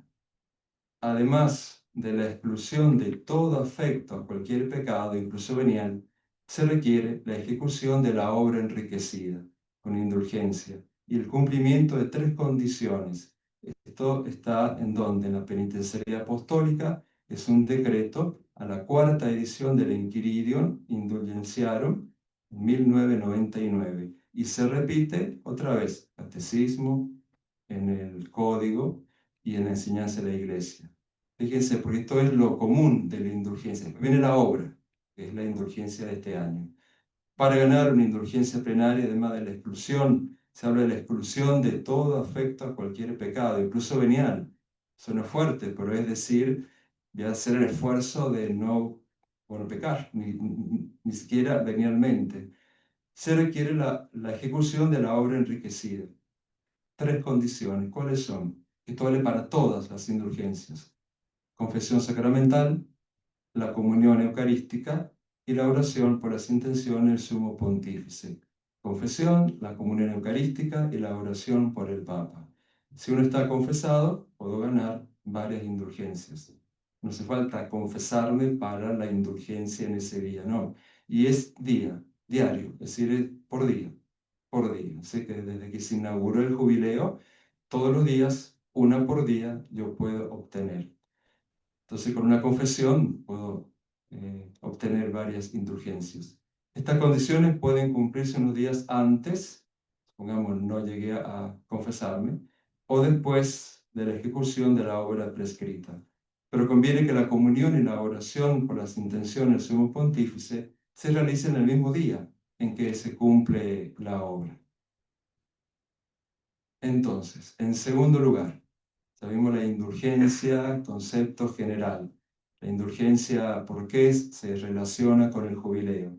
S4: además de la exclusión de todo afecto a cualquier pecado, incluso venial, se requiere la ejecución de la obra enriquecida con indulgencia y el cumplimiento de 3 condiciones. Esto está en donde en la penitenciaría apostólica es un decreto a la 4ª edición del Inquiridium Indulgentiarum en 1999 y se repite otra vez, catecismo, en el código y en la enseñanza de la iglesia. Fíjense, porque esto es lo común de la indulgencia. Después viene la obra, que es la indulgencia de este año. Para ganar una indulgencia plenaria, además de la exclusión, se habla de la exclusión de todo afecto a cualquier pecado, incluso venial. Suena fuerte, pero es decir, voy a hacer el esfuerzo de no pecar, ni siquiera venialmente. Se requiere la ejecución de la obra enriquecida. 3 condiciones. ¿Cuáles son? Esto vale para todas las indulgencias. Confesión sacramental, la comunión eucarística y la oración por las intenciones del sumo pontífice. Confesión, la comunión eucarística y la oración por el Papa. Si uno está confesado, puedo ganar varias indulgencias. No hace falta confesarme para la indulgencia en ese día, no. Y es diario, es decir, es por día. Así que desde que se inauguró el jubileo, todos los días, una por día, yo puedo obtener. Entonces, con una confesión puedo obtener varias indulgencias. Estas condiciones pueden cumplirse unos días antes, supongamos no llegué a confesarme, o después de la ejecución de la obra prescrita. Pero conviene que la comunión y la oración por las intenciones del sumo pontífice se realicen el mismo día en que se cumple la obra. Entonces, en segundo lugar, sabemos la indulgencia, concepto general. La indulgencia, ¿por qué se relaciona con el jubileo?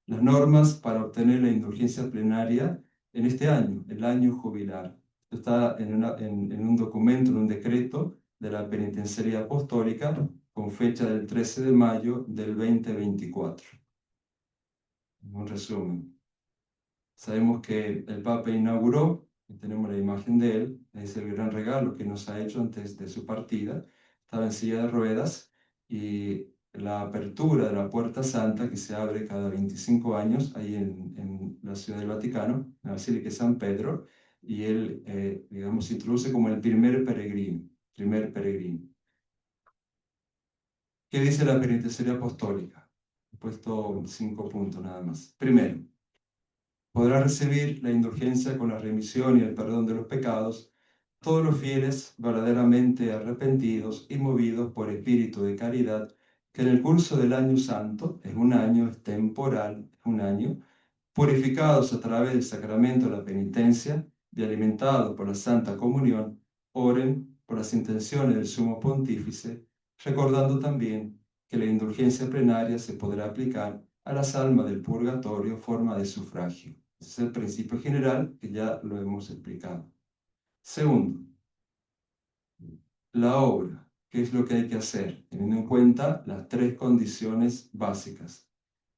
S4: Las normas para obtener la indulgencia plenaria en este año, el año jubilar. Esto está en un documento, en un decreto de la Penitenciaría Apostólica con fecha del 13 de mayo del 2024. Un resumen. Sabemos que el Papa inauguró, y tenemos la imagen de él, es el gran regalo que nos ha hecho antes de su partida. Estaba en silla de ruedas y la apertura de la Puerta Santa, que se abre cada 25 años, ahí en la Ciudad del Vaticano, en la Basílica de San Pedro, y él, digamos, se introduce como el primer peregrino. ¿Qué dice la penitenciaría apostólica? He puesto 5 puntos nada más. Primero, podrá recibir la indulgencia con la remisión y el perdón de los pecados todos los fieles verdaderamente arrepentidos y movidos por espíritu de caridad, que en el curso del año santo, es un año, es temporal, es un año, purificados a través del sacramento de la penitencia y alimentados por la Santa Comunión, oren por las intenciones del Sumo Pontífice, recordando también que la indulgencia plenaria se podrá aplicar a las almas del purgatorio en forma de sufragio. Ese es el principio general que ya lo hemos explicado. Segundo, la obra. ¿Qué es lo que hay que hacer? Teniendo en cuenta las 3 condiciones básicas.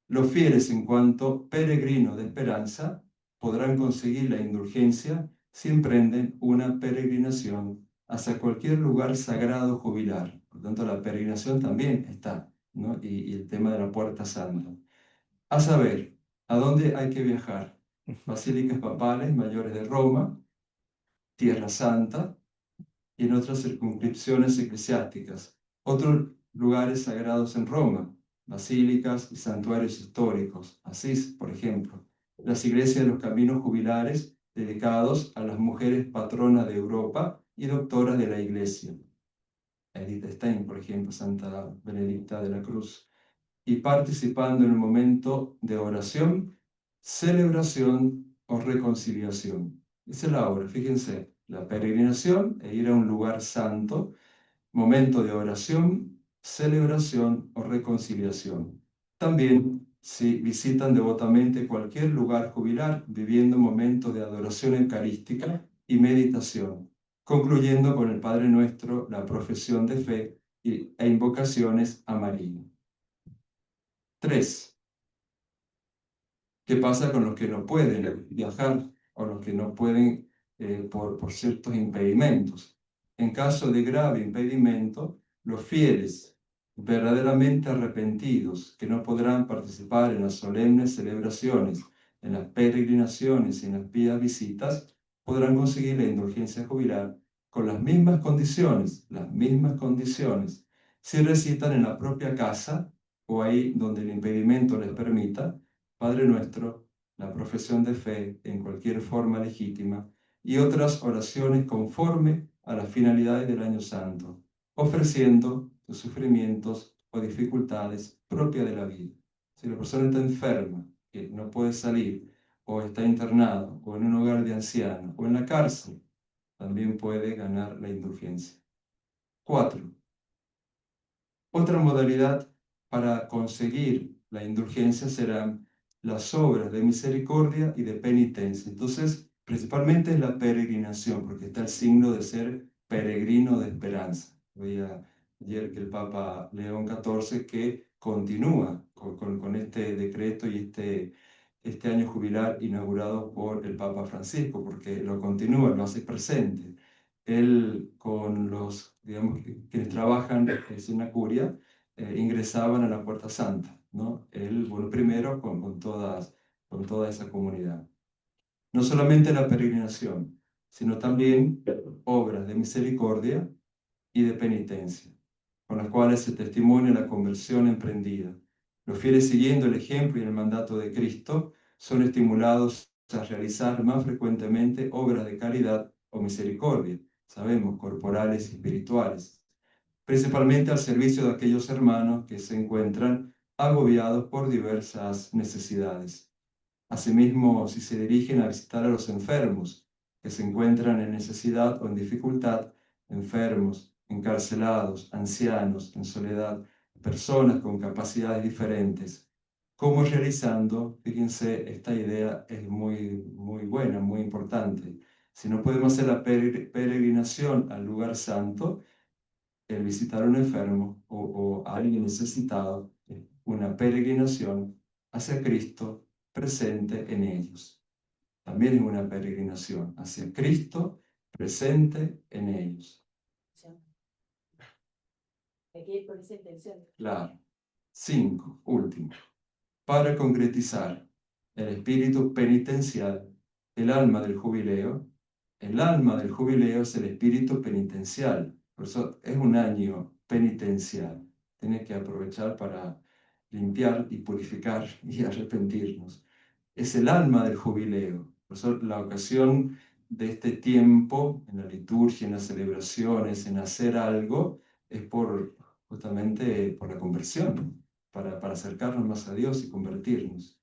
S4: Los fieles, en cuanto peregrinos de esperanza, podrán conseguir la indulgencia si emprenden una peregrinación hacia cualquier lugar sagrado jubilar. Por tanto, la peregrinación también está, ¿no? Y el tema de la Puerta Santa. A saber, ¿a dónde hay que viajar? Basílicas papales mayores de Roma, Tierra Santa y en otras circunscripciones eclesiásticas. Otros lugares sagrados en Roma, basílicas y santuarios históricos, Asís, por ejemplo. Las iglesias de los caminos jubilares dedicados a las mujeres patronas de Europa y doctoras de la Iglesia. Edith Stein, por ejemplo, Santa Benedicta de la Cruz. Y participando en el momento de oración, celebración o reconciliación. Esa es la obra, fíjense, la peregrinación e ir a un lugar santo, momento de oración, celebración o reconciliación. También, si visitan devotamente cualquier lugar jubilar, viviendo un momento de adoración eucarística y meditación, concluyendo con el Padre Nuestro, la profesión de fe e invocaciones a María. 3. ¿Qué pasa con los que no pueden viajar o los que no pueden por ciertos impedimentos? En caso de grave impedimento, los fieles verdaderamente arrepentidos, que no podrán participar en las solemnes celebraciones, en las peregrinaciones y en las pías visitas, podrán conseguir la indulgencia jubilar con las mismas condiciones, si recitan en la propia casa o ahí donde el impedimento les permita, Padre Nuestro, la profesión de fe en cualquier forma legítima y otras oraciones conforme a las finalidades del año santo, ofreciendo sus sufrimientos o dificultades propias de la vida. Si la persona está enferma, que no puede salir, o está internado, o en un hogar de ancianos, o en la cárcel, también puede ganar la indulgencia. 4. Otra modalidad para conseguir la indulgencia serán las obras de misericordia y de penitencia. Entonces, principalmente es la peregrinación, porque está el signo de ser peregrino de esperanza. Veía ayer que el Papa León XIV que continúa con este decreto y este año jubilar inaugurado por el Papa Francisco, porque lo continúa, lo hace presente. Él con los, digamos, quienes trabajan en la curia, ingresaban a la Puerta Santa, ¿no? Él, bueno, primero con toda esa comunidad. No solamente la peregrinación, sino también obras de misericordia y de penitencia, con las cuales se testimonia la conversión emprendida. Los fieles, siguiendo el ejemplo y el mandato de Cristo, son estimulados a realizar más frecuentemente obras de caridad o misericordia, sabemos, corporales y espirituales, principalmente al servicio de aquellos hermanos que se encuentran agobiados por diversas necesidades. Asimismo, si se dirigen a visitar a los enfermos que se encuentran en necesidad o en dificultad, enfermos, encarcelados, ancianos, en soledad, personas con capacidades diferentes, como realizando, fíjense, esta idea es muy buena, muy importante. Si no podemos hacer la peregrinación al lugar santo, el visitar a un enfermo o a alguien necesitado, una peregrinación hacia Cristo presente en ellos. También es una peregrinación hacia Cristo presente en ellos.
S2: Hay que ir por esa intención.
S4: Claro. 5. Último. Para concretizar el espíritu penitencial, el alma del jubileo es el espíritu penitencial. Por eso es un año penitencial. Tiene que aprovechar para limpiar y purificar y arrepentirnos. Es el alma del jubileo. Por eso la ocasión de este tiempo, en la liturgia, en las celebraciones, en hacer algo, es justamente por la conversión, para acercarnos más a Dios y convertirnos.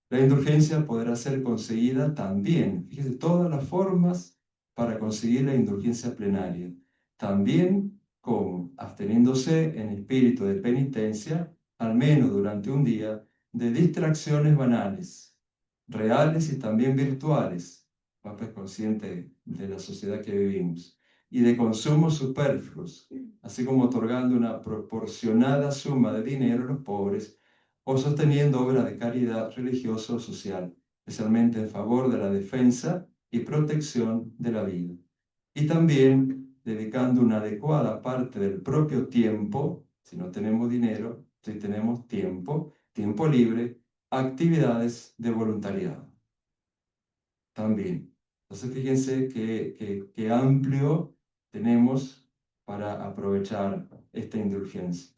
S4: La indulgencia podrá ser conseguida también, fíjese, todas las formas para conseguir la indulgencia plenaria, también como absteniéndose en espíritu de penitencia, al menos durante un día, de distracciones banales, reales y también virtuales, el Papa es consciente de la sociedad que vivimos, y de consumos superfluos, así como otorgando una proporcionada suma de dinero a los pobres, o sosteniendo obras de caridad religiosa o social, especialmente en favor de la defensa y protección de la vida. Y también dedicando una adecuada parte del propio tiempo, si no tenemos dinero, si tenemos tiempo libre, a actividades de voluntariado. También. Entonces fíjense qué amplio tenemos para aprovechar esta indulgencia.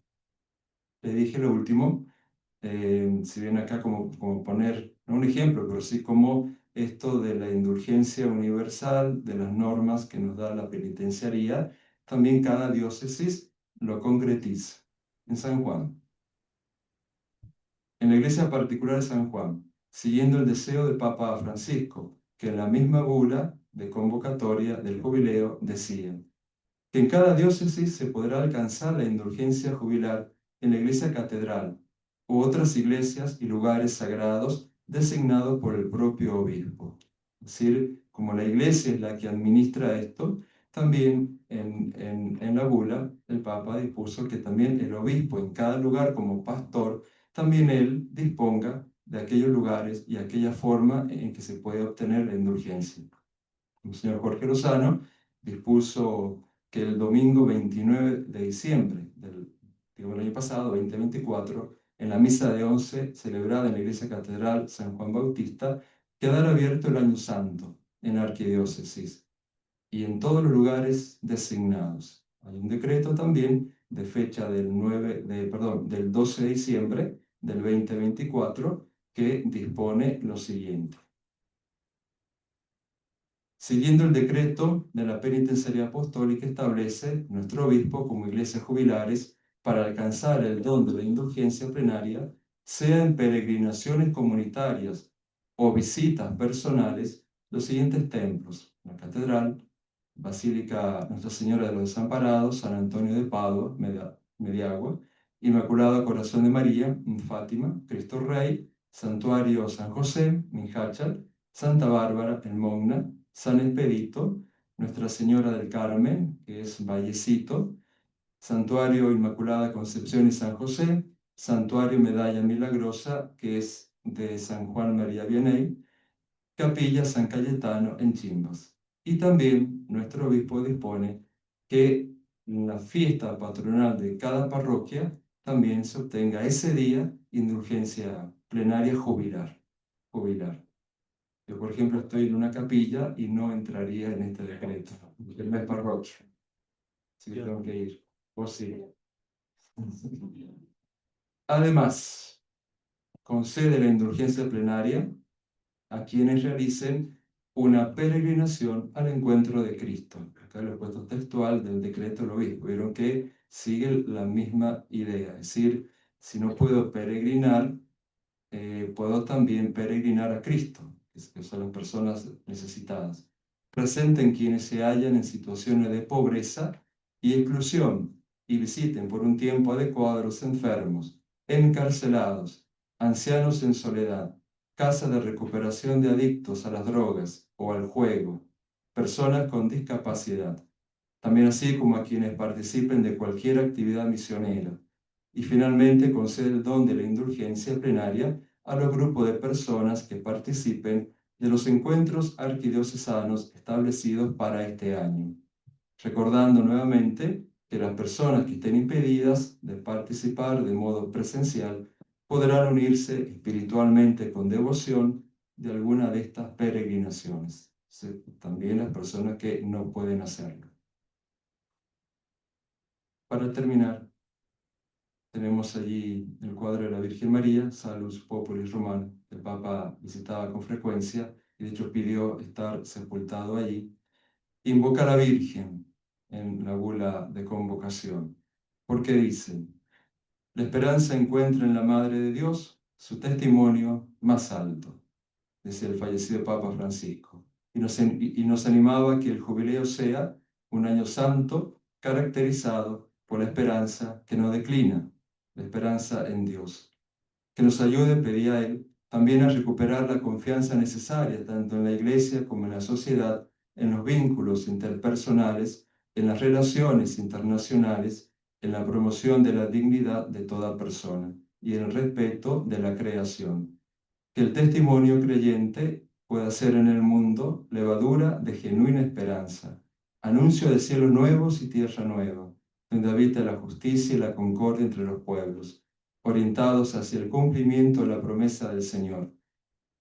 S4: Les dije lo último, si bien acá como poner, no un ejemplo, pero sí como esto de la indulgencia universal, de las normas que nos da la penitenciaría, también cada diócesis lo concretiza. En San Juan, en la iglesia particular de San Juan, siguiendo el deseo del Papa Francisco, que en la misma bula de convocatoria del jubileo decía que en cada diócesis se podrá alcanzar la indulgencia jubilar en la iglesia catedral u otras iglesias y lugares sagrados designados por el propio obispo. Es decir, como la iglesia es la que administra esto, también en la bula el Papa dispuso que también el obispo en cada lugar como pastor, también él disponga de aquellos lugares y aquella forma en que se puede obtener la indulgencia. El señor Jorge Lozano dispuso que el domingo 29 de diciembre del año pasado, 2024, en la misa de 11 celebrada en la Iglesia Catedral San Juan Bautista, quedara abierto el Año Santo en la arquidiócesis y en todos los lugares designados. Hay un decreto también de fecha del 12 de diciembre del 2024 que dispone lo siguiente. Siguiendo el decreto de la penitenciaría apostólica, establece nuestro obispo como iglesias jubilares para alcanzar el don de la indulgencia plenaria, sea en peregrinaciones comunitarias o visitas personales, los siguientes templos: la Catedral, Basílica Nuestra Señora de los Desamparados, San Antonio de Padua, Mediagua, Inmaculado Corazón de María, en Fátima, Cristo Rey, Santuario San José, Minjachal, Santa Bárbara, en Mogna, San Expedito, Nuestra Señora del Carmen, que es Vallecito, Santuario Inmaculada Concepción y San José, Santuario Medalla Milagrosa, que es de San Juan María Vianney, Capilla San Cayetano en Chimbas. Y también nuestro obispo dispone que en la fiesta patronal de cada parroquia también se obtenga ese día indulgencia plenaria jubilar. Yo, por ejemplo, estoy en una capilla y no entraría en este decreto, porque no es parroquia. Así que tengo que ir. ¿O sí? Además, concede la indulgencia plenaria a quienes realicen una peregrinación al encuentro de Cristo. Acá lo he puesto textual del decreto del obispo. Vieron que sigue la misma idea. Es decir, si no puedo peregrinar, puedo también peregrinar a Cristo, que son las personas necesitadas. Presenten quienes se hallan en situaciones de pobreza y exclusión y visiten por un tiempo adecuado a los enfermos, encarcelados, ancianos en soledad, casa de recuperación de adictos a las drogas o al juego, personas con discapacidad, también así como a quienes participen de cualquier actividad misionera. Y finalmente concede el don de la indulgencia plenaria a los grupos de personas que participen de los encuentros arquidiocesanos establecidos para este año, recordando nuevamente que las personas que estén impedidas de participar de modo presencial podrán unirse espiritualmente con devoción de alguna de estas peregrinaciones. También las personas que no pueden hacerlo. Para terminar, tenemos allí el cuadro de la Virgen María, Salus Populis Romano, que el Papa visitaba con frecuencia y de hecho pidió estar sepultado allí. Invoca a la Virgen en la bula de convocación, porque dice: la esperanza encuentra en la Madre de Dios su testimonio más alto, decía el fallecido Papa Francisco, y nos animaba a que el jubileo sea un año santo caracterizado por la esperanza que no declina, la esperanza en Dios. Que nos ayude, pedía él, también a recuperar la confianza necesaria tanto en la Iglesia como en la sociedad, en los vínculos interpersonales, en las relaciones internacionales, en la promoción de la dignidad de toda persona y en el respeto de la creación. Que el testimonio creyente pueda ser en el mundo levadura de genuina esperanza, anuncio de cielos nuevos y tierra nueva, donde habita la justicia y la concordia entre los pueblos, orientados hacia el cumplimiento de la promesa del Señor.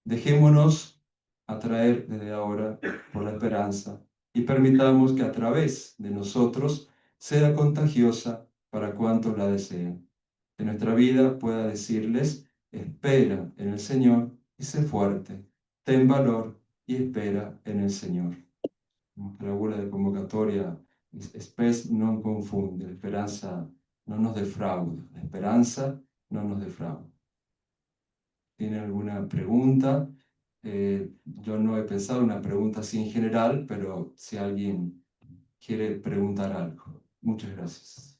S4: Dejémonos atraer desde ahora por la esperanza y permitamos que a través de nosotros sea contagiosa para cuantos la desean. Que nuestra vida pueda decirles: espera en el Señor y sé fuerte, ten valor y espera en el Señor. Nuestra bula de convocatoria es spes non confunde, la esperanza no nos defrauda, la esperanza no nos defrauda. ¿Tiene alguna pregunta? Yo no he pensado una pregunta así en general, pero si alguien quiere preguntar algo. Muchas gracias.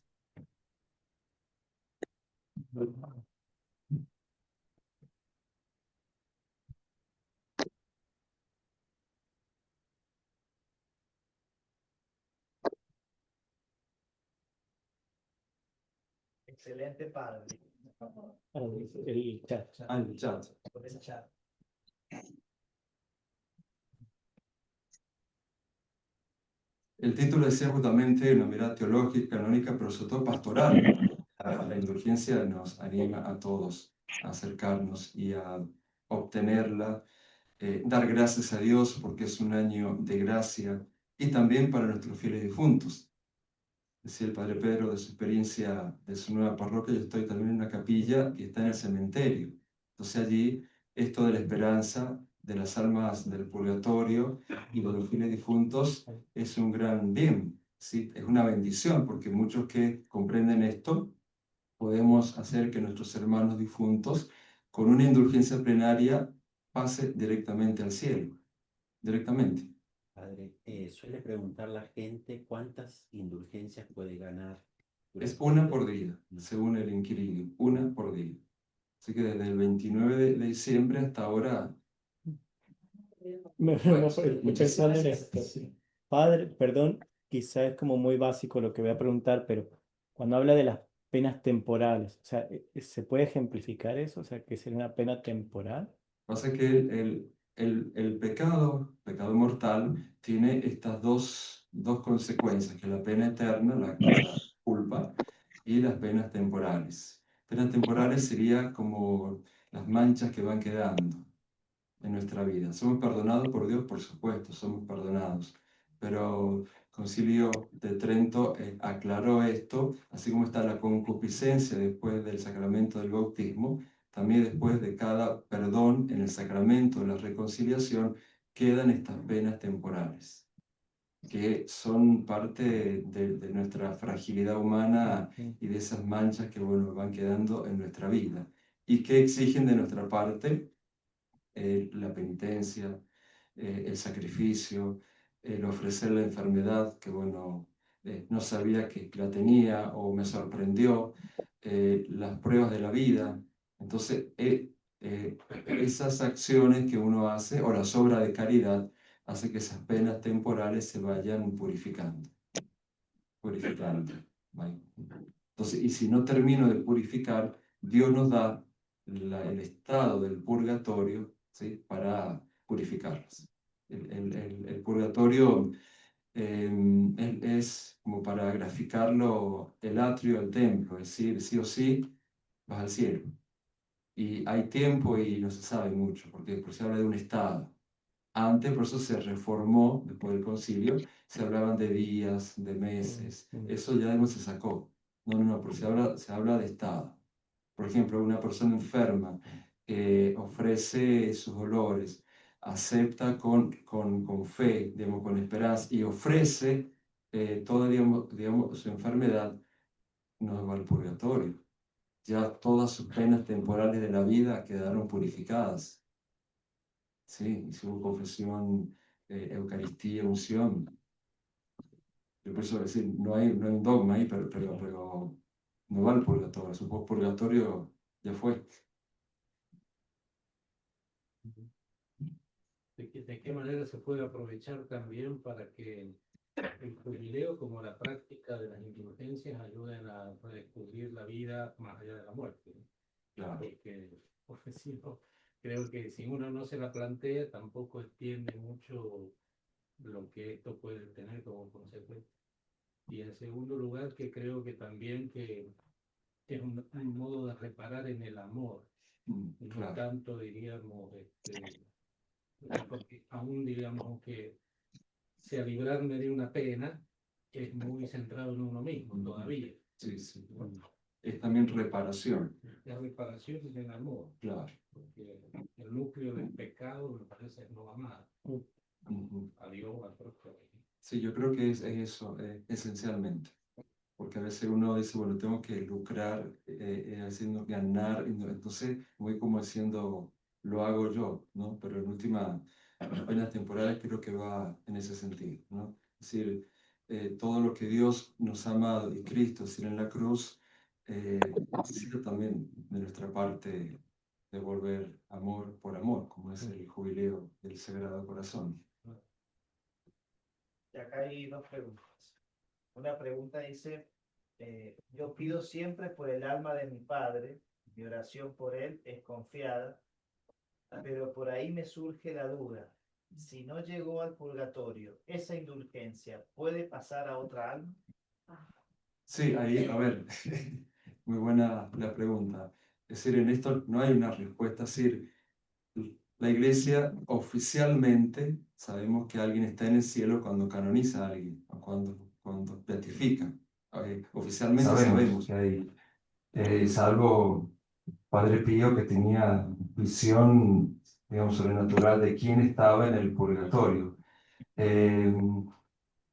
S5: Excelente padre.
S6: El chat.
S4: Ah, el chat.
S5: Por ese chat.
S4: El título decía justamente una mirada teológica, canónica, pero sobre todo pastoral. La indulgencia nos anima a todos a acercarnos y a obtenerla, dar gracias a Dios porque es un año de gracia y también para nuestros fieles difuntos. Decía el Padre Pedro de su experiencia de su nueva parroquia, yo estoy también en una capilla que está en el cementerio. Entonces allí esto de la esperanza de las almas del purgatorio y de los fieles difuntos es un gran bien, ¿sí? Es una bendición porque muchos que comprenden esto podemos hacer que nuestros hermanos difuntos con una indulgencia plenaria pase directamente al cielo, directamente.
S6: Padre, suele preguntar la gente cuántas indulgencias puede ganar.
S4: Es
S6: durante
S4: una
S6: el
S4: por
S6: día.
S4: día, según el inquilino, una por día. Así que desde el 29 de diciembre hasta ahora,
S6: Estoy pensando en esto. Sí. Padre, perdón, quizá es como muy básico lo que voy a preguntar, pero cuando habla de las penas temporales, o sea, ¿se puede ejemplificar eso? O sea, ¿qué sería una pena temporal?
S4: pasa que el pecado mortal, tiene estas dos consecuencias, que es la pena eterna, la culpa, y las penas temporales. Penas temporales sería como las manchas que van quedando en nuestra vida. Somos perdonados por Dios, por supuesto, somos perdonados. Pero el Concilio de Trento aclaró esto, así como está la concupiscencia después del sacramento del bautismo, también después de cada perdón en el sacramento de la reconciliación quedan estas penas temporales, que son parte de nuestra fragilidad humana y de esas manchas que bueno, van quedando en nuestra vida y que exigen de nuestra parte la penitencia, el sacrificio, el ofrecer la enfermedad, que bueno, no sabía que la tenía o me sorprendió, las pruebas de la vida. Entonces, esas acciones que uno hace, o las obras de caridad, hace que esas penas temporales se vayan purificando, purificando. ¿Vale? Entonces, y si no termino de purificar, Dios nos da el estado del purgatorio, ¿sí? Para purificarlas. El purgatorio es como para graficarlo el atrio del templo, es decir, sí o sí vas al cielo. Y hay tiempo y no se sabe mucho, porque se habla de un estado. Antes, por eso se reformó, después del concilio, se hablaban de días, de meses, eso ya no se sacó. No, pero se habla de estado. Por ejemplo, una persona enferma que ofrece sus dolores, acepta con fe, digamos, con esperanza, y ofrece toda, digamos, su enfermedad, no va al purgatorio. Ya todas sus penas temporales de la vida quedaron purificadas. Sí, hicimos confesión, Eucaristía, unción. Yo por eso decir, no hay un dogma ahí, pero no va al purgatorio. Su purgatorio ya fue.
S7: ¿De qué manera se puede aprovechar también para que el jubileo, como la práctica de las indulgencias, ayuden a redescubrir la vida más allá de la muerte?
S4: Claro.
S7: Porque si no, creo que si uno no se la plantea, tampoco extiende mucho lo que esto puede tener como consecuencia. Y en segundo lugar, que creo que también que es un modo de reparar en el amor, no
S4: Claro.
S7: tanto, diríamos, porque aún, digamos, que sea librarme de una pena, es muy centrado en uno mismo todavía.
S4: Sí, sí. Es también reparación.
S7: La reparación es el amor.
S4: Claro.
S7: Porque el núcleo del pecado, me parece, es no amar a Dios, al prójimo.
S4: Sí, yo creo que es eso, esencialmente. Porque a veces uno dice, bueno, tengo que lucrar, haciendo ganar, entonces voy como haciendo, lo hago yo, ¿no? Pero en última, las penas temporales creo que va en ese sentido, ¿no? Es decir, todo lo que Dios nos ha amado y Cristo, es decir, en la cruz, necesita también de nuestra parte devolver amor por amor, como es el jubileo del Sagrado Corazón.
S5: Y acá hay dos preguntas. Una pregunta dice, Yo pido siempre por el alma de mi padre, mi oración por él es confiada, pero por ahí me surge la duda. Si no llegó al purgatorio, ¿esa indulgencia puede pasar a otra alma?
S4: Sí, ahí, a ver, muy buena la pregunta. Es decir, en esto no hay una respuesta. Es decir, la iglesia oficialmente sabemos que alguien está en el cielo cuando canoniza a alguien, o cuando beatifica. Oficialmente sabemos que hay, salvo Padre Pío que tenía visión, digamos, sobrenatural de quién estaba en el purgatorio.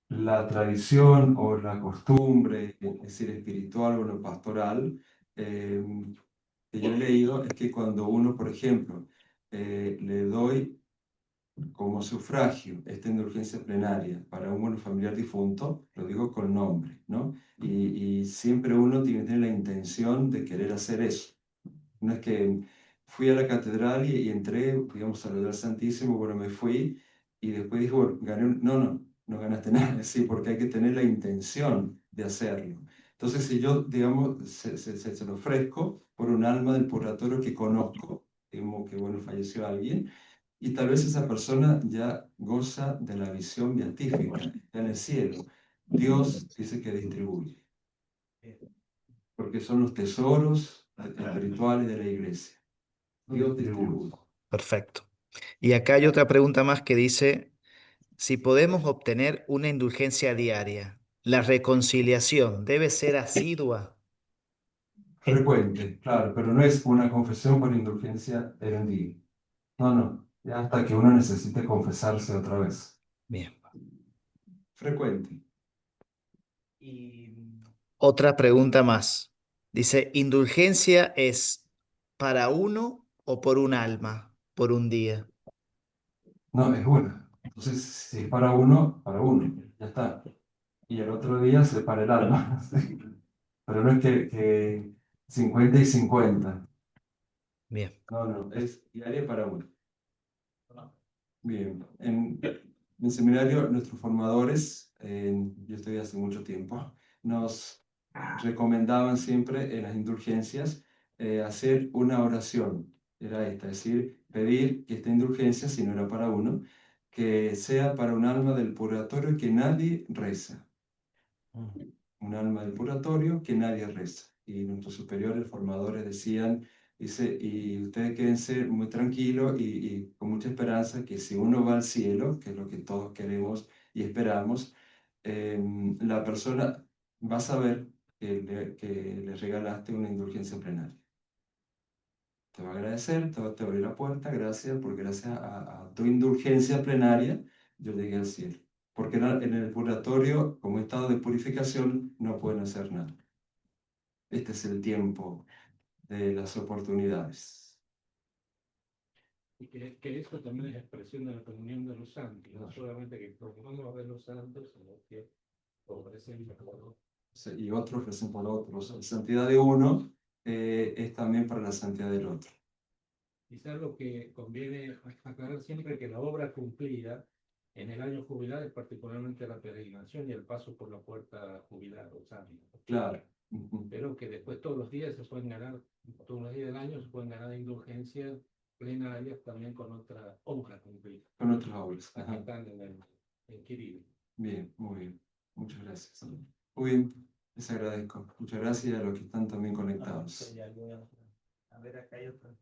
S4: La tradición o la costumbre, es decir, espiritual o lo pastoral, que yo he leído es que cuando uno, por ejemplo, le doy como sufragio esta indulgencia plenaria para un familiar difunto, lo digo con nombre, ¿no? Y siempre uno tiene que tener la intención de querer hacer eso. No es que fui a la catedral y entré, digamos, a saludar al Santísimo, bueno, me fui y después dijo, bueno, gané no ganaste nada, sí, porque hay que tener la intención de hacerlo. Entonces, si yo, digamos, se lo ofrezco por un alma del purgatorio que conozco, digamos que, bueno, falleció alguien, y tal vez esa persona ya goza de la visión beatífica, está en el cielo. Dios dice que distribuye, porque son los tesoros espirituales de la iglesia. Dios distribuye.
S5: Perfecto. Y acá hay otra pregunta más que dice, si podemos obtener una indulgencia diaria, ¿la reconciliación debe ser asidua?
S4: Frecuente, claro, pero no es una confesión por indulgencia herendía. No, no, ya hasta que uno necesite confesarse otra vez.
S5: Bien.
S4: Frecuente.
S5: Y otra pregunta más. Dice, ¿indulgencia es para uno o por un alma, por un día?
S4: No, es una. Entonces, si es para uno, ya está. Y el otro día se para el alma. Pero no es que 50 y 50.
S5: Bien.
S4: No, no, es diaria para uno. Bien, en el seminario nuestros formadores, yo estoy hace mucho tiempo, nos recomendaban siempre en las indulgencias hacer una oración. Era esta, es decir, pedir que esta indulgencia, si no era para uno, que sea para un alma del purgatorio que nadie reza. Un alma del purgatorio que nadie reza. Y nuestros superiores formadores decían, dice, y ustedes quédense muy tranquilos y con mucha esperanza que si uno va al cielo, que es lo que todos queremos y esperamos, la persona va a saber que le regalaste una indulgencia plenaria. Te va a agradecer, te va a abrir la puerta, gracias, porque gracias a tu indulgencia plenaria yo llegué al cielo. Porque en el purgatorio, como estado de purificación, no pueden hacer nada. Este es el tiempo de las oportunidades.
S7: Y que eso también es expresión de la comunión de los santos, no solamente que proclamamos de los santos, sino que ofrecen por
S4: Y otros ofrecen por otros. La santidad de uno es también para la santidad del otro.
S7: Quizás lo que conviene aclarar siempre que la obra cumplida en el año jubilar es particularmente la peregrinación y el paso por la puerta jubilar o sabio.
S4: Claro.
S7: Pero que después todos los días se pueden ganar, todos los días del año se pueden ganar indulgencias plenarias también con otra obra cumplida.
S4: Con otras obras.
S7: Aquí están en Quirino.
S4: Bien, muy bien. Muchas gracias. Muy bien, les agradezco. Muchas gracias a los que están también conectados.
S5: A ver, acá hay otra.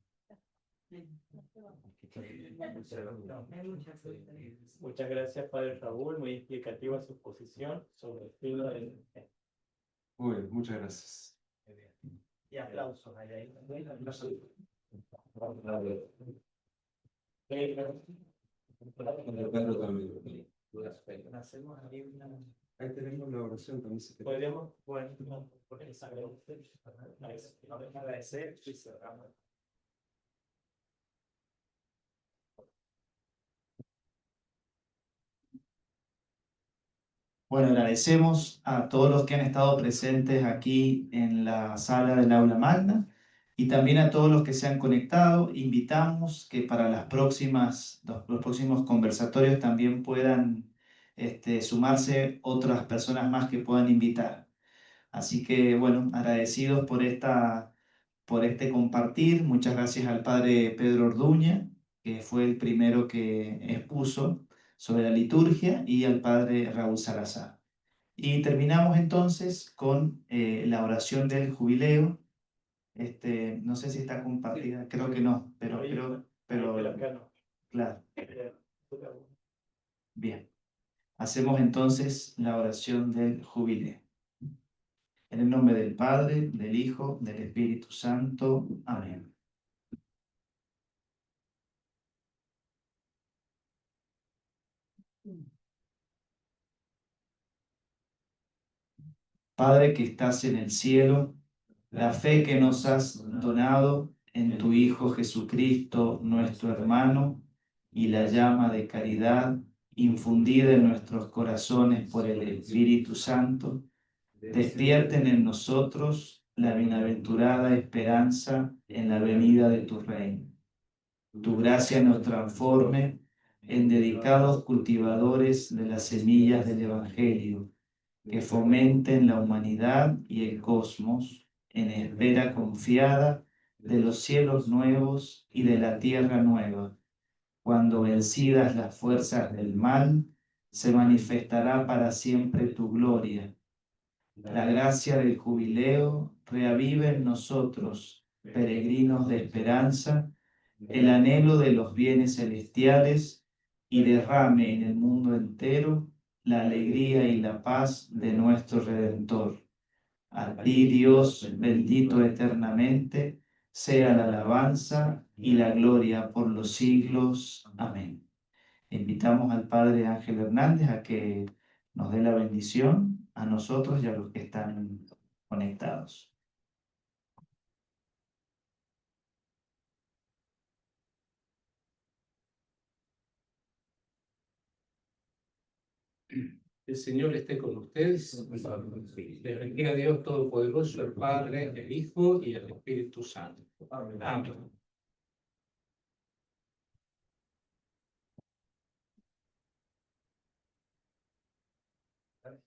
S6: Muchas gracias, Padre Raúl, muy explicativa su exposición sobre el estilo del...
S4: Muy bien, muchas gracias.
S5: Y aplausos allá.
S4: Pedro también.
S5: Hacemos ahí una...
S4: Ahí tenemos la oración también.
S6: Podríamos, bueno,
S5: agradecer y cerramos. Bueno, agradecemos a todos los que han estado presentes aquí en la sala del aula magna y también a todos los que se han conectado. Invitamos que para los próximos conversatorios también puedan sumarse otras personas más que puedan invitar.
S8: Así que, bueno, agradecidos por este compartir. Muchas gracias al padre Pedro Orduña, que fue el primero que expuso sobre la liturgia, y al padre Raúl Salazar. Y terminamos entonces con la oración del jubileo. No sé si está compartida, creo que no, pero claro. Bien, hacemos entonces la oración del jubileo. En el nombre del Padre, del Hijo, del Espíritu Santo. Amén. Padre que estás en el cielo, la fe que nos has donado en tu Hijo Jesucristo, nuestro hermano, y la llama de caridad infundida en nuestros corazones por el Espíritu Santo, despierten en nosotros la bienaventurada esperanza en la venida de tu reino. Tu gracia nos transforme en dedicados cultivadores de las semillas del Evangelio, que fomenten la humanidad y el cosmos en espera confiada de los cielos nuevos y de la tierra nueva. Cuando vencidas las fuerzas del mal, se manifestará para siempre tu gloria. La gracia del jubileo reavive en nosotros, peregrinos de esperanza, el anhelo de los bienes celestiales y derrame en el mundo entero la alegría y la paz de nuestro Redentor. A ti, Dios, bendito eternamente, sea la alabanza y la gloria por los siglos. Amén. Invitamos al Padre Ángel Hernández a que nos dé la bendición a nosotros y a los que están conectados.
S7: El Señor esté con ustedes. Les bendiga Dios Todopoderoso, el Padre, el Hijo y el Espíritu Santo. Amén.